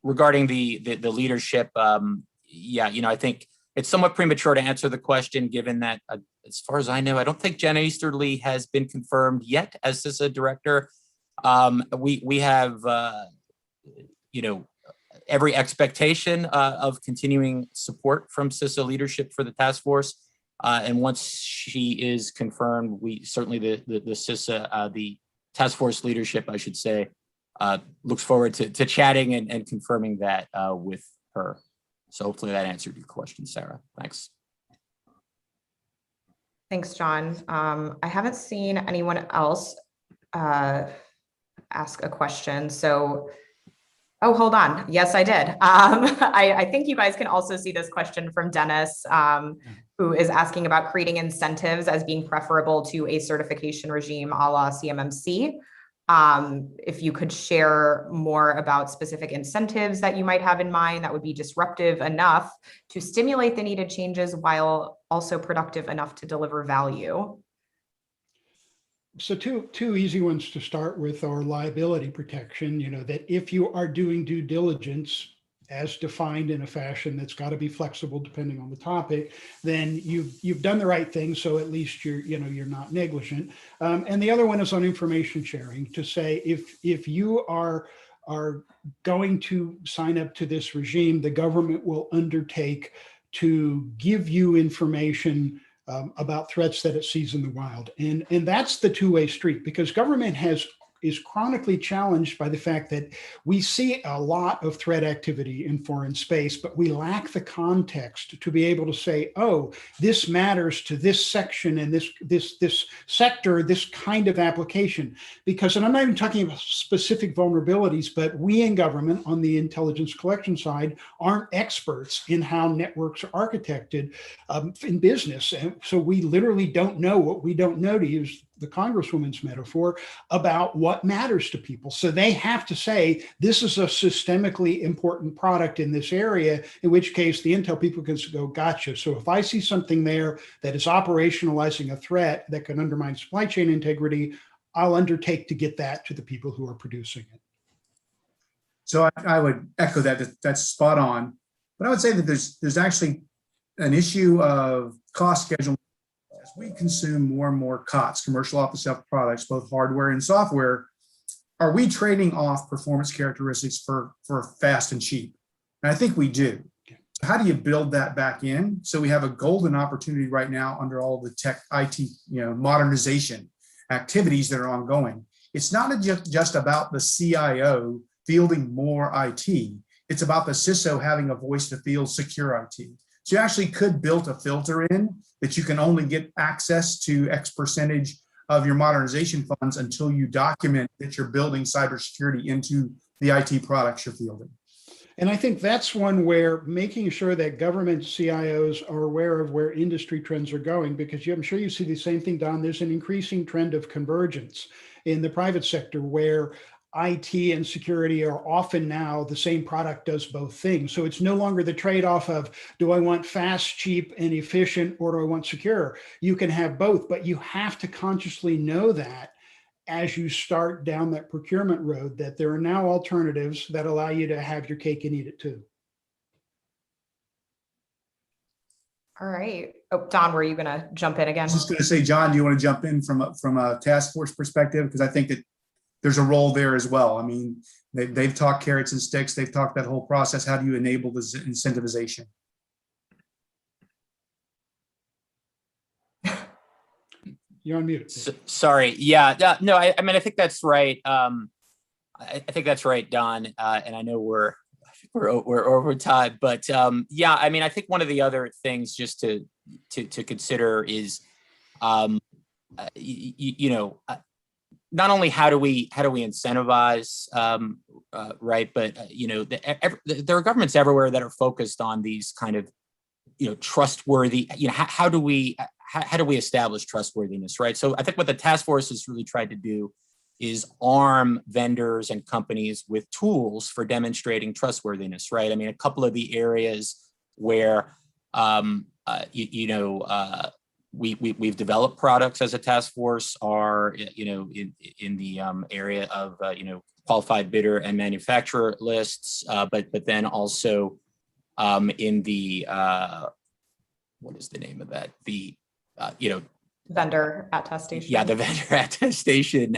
regarding the leadership, I think it's somewhat premature to answer the question, given that, as far as I know, I don't think Jenna Easterly has been confirmed yet as CISA director. We have, every expectation of continuing support from CISA leadership for the task force. And once she is confirmed, we certainly, the CISA, the task force leadership, I should say, looks forward to chatting and confirming that with her. So hopefully that answered your question, Sarah. Thanks. Thanks, John. I haven't seen anyone else ask a question. So, oh, hold on. Yes, I did. I think you guys can also see this question from Dennis, who is asking about creating incentives as being preferable to a certification regime a la CMMC. If you could share more about specific incentives that you might have in mind that would be disruptive enough to stimulate the needed changes while also productive enough to deliver value. So two easy ones to start with are liability protection, that if you are doing due diligence as defined in a fashion that's got to be flexible depending on the topic, then you've done the right thing. So at least you're not negligent. And the other one is on information sharing, to say if you are going to sign up to this regime, the government will undertake to give you information about threats that it sees in the wild. And that's the two-way street, because government is chronically challenged by the fact that we see a lot of threat activity in foreign space, but we lack the context to be able to say, oh, this matters to this section and this sector, this kind of application. Because, and I'm not even talking about specific vulnerabilities, but we in government on the intelligence collection side aren't experts in how networks are architected in business. And so we literally don't know what we don't know, to use the Congresswoman's metaphor, about what matters to people. So they have to say, this is a systemically important product in this area, in which case the intel people can go, gotcha. So if I see something there that is operationalizing a threat that can undermine supply chain integrity, I'll undertake to get that to the people who are producing it. So I would echo that. That's spot on. But I would say that there's actually an issue of cost scheduling. As we consume more and more COTS, commercial off-the-shelf products, both hardware and software, are we trading off performance characteristics for fast and cheap? And I think we do. So how do you build that back in? So we have a golden opportunity right now under all the tech IT, modernization activities that are ongoing. It's not just about the CIO fielding more IT. It's about the CISO having a voice to field secure IT. So you actually could build a filter in that you can only get access to X percentage of your modernization funds until you document that you're building cybersecurity into the IT products you're fielding. And I think that's one where making sure that government CIOs are aware of where industry trends are going, because I'm sure you see the same thing, Don. There's an increasing trend of convergence in the private sector where IT and security are often now the same product does both things. So it's no longer the trade-off of, do I want fast, cheap, and efficient, or do I want secure? You can have both, but you have to consciously know that as you start down that procurement road, that there are now alternatives that allow you to have your cake and eat it too. All right. Oh, Don, were you going to jump in again? I was just going to say, John, do you want to jump in from a task force perspective? Because I think that there's a role there as well. I mean, they've talked carrots and sticks. They've talked that whole process. How do you enable this incentivization? You're on mute. Sorry. Yeah. No, I mean, I think that's right. I think that's right, Don. And I know we're over time, but yeah, I mean, I think one of the other things just to consider is, you know, not only how do we incentivize, right, but you know, there are governments everywhere that are focused on these kind of, you know, trustworthy. You know, how do we establish trustworthiness, right? So I think what the task force has really tried to do is arm vendors and companies with tools for demonstrating trustworthiness, right? I mean, a couple of the areas where, we've developed products as a task force are, you know, in the area of, qualified bidder and manufacturer lists, but then also in the, what is the name of that? The, Vendor attestation. Yeah, the vendor attestation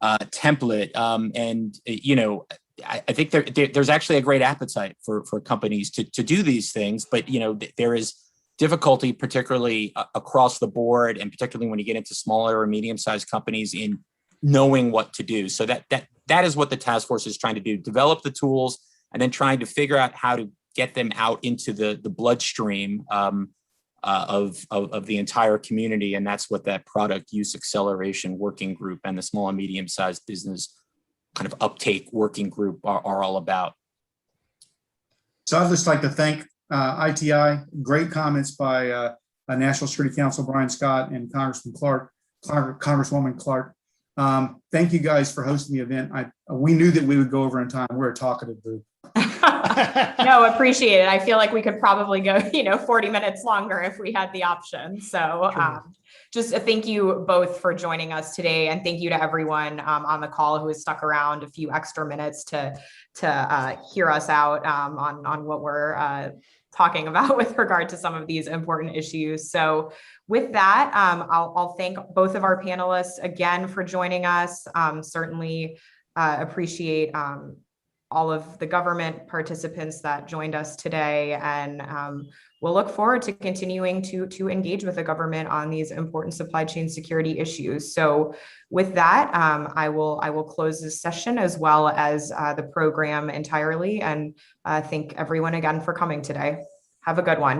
template. And, you know, I think there's actually a great appetite for companies to do these things, but, you know, there is difficulty, particularly across the board, and particularly when you get into smaller or medium-sized companies, in knowing what to do. So that is what the task force is trying to do: develop the tools and then trying to figure out how to get them out into the bloodstream of the entire community. And that's what that product use acceleration working group and the small and medium-sized business kind of uptake working group are all about. So I'd just like to thank ITI. Great comments by National Security Council Brian Scott and Congresswoman Clark. Thank you guys for hosting the event. We knew that we would go over in time. We're a talkative group. No, appreciate it. I feel like we could probably go, 40 minutes longer if we had the option. So just thank you both for joining us today. And thank you to everyone on the call who has stuck around a few extra minutes to hear us out on what we're talking about with regard to some of these important issues. So with that, I'll thank both of our panelists again for joining us. Certainly appreciate all of the government participants that joined us today, and we'll look forward to continuing to engage with the government on these important supply chain security issues. So with that, I will close this session as well as the program entirely, and thank everyone again for coming today. Have a good one.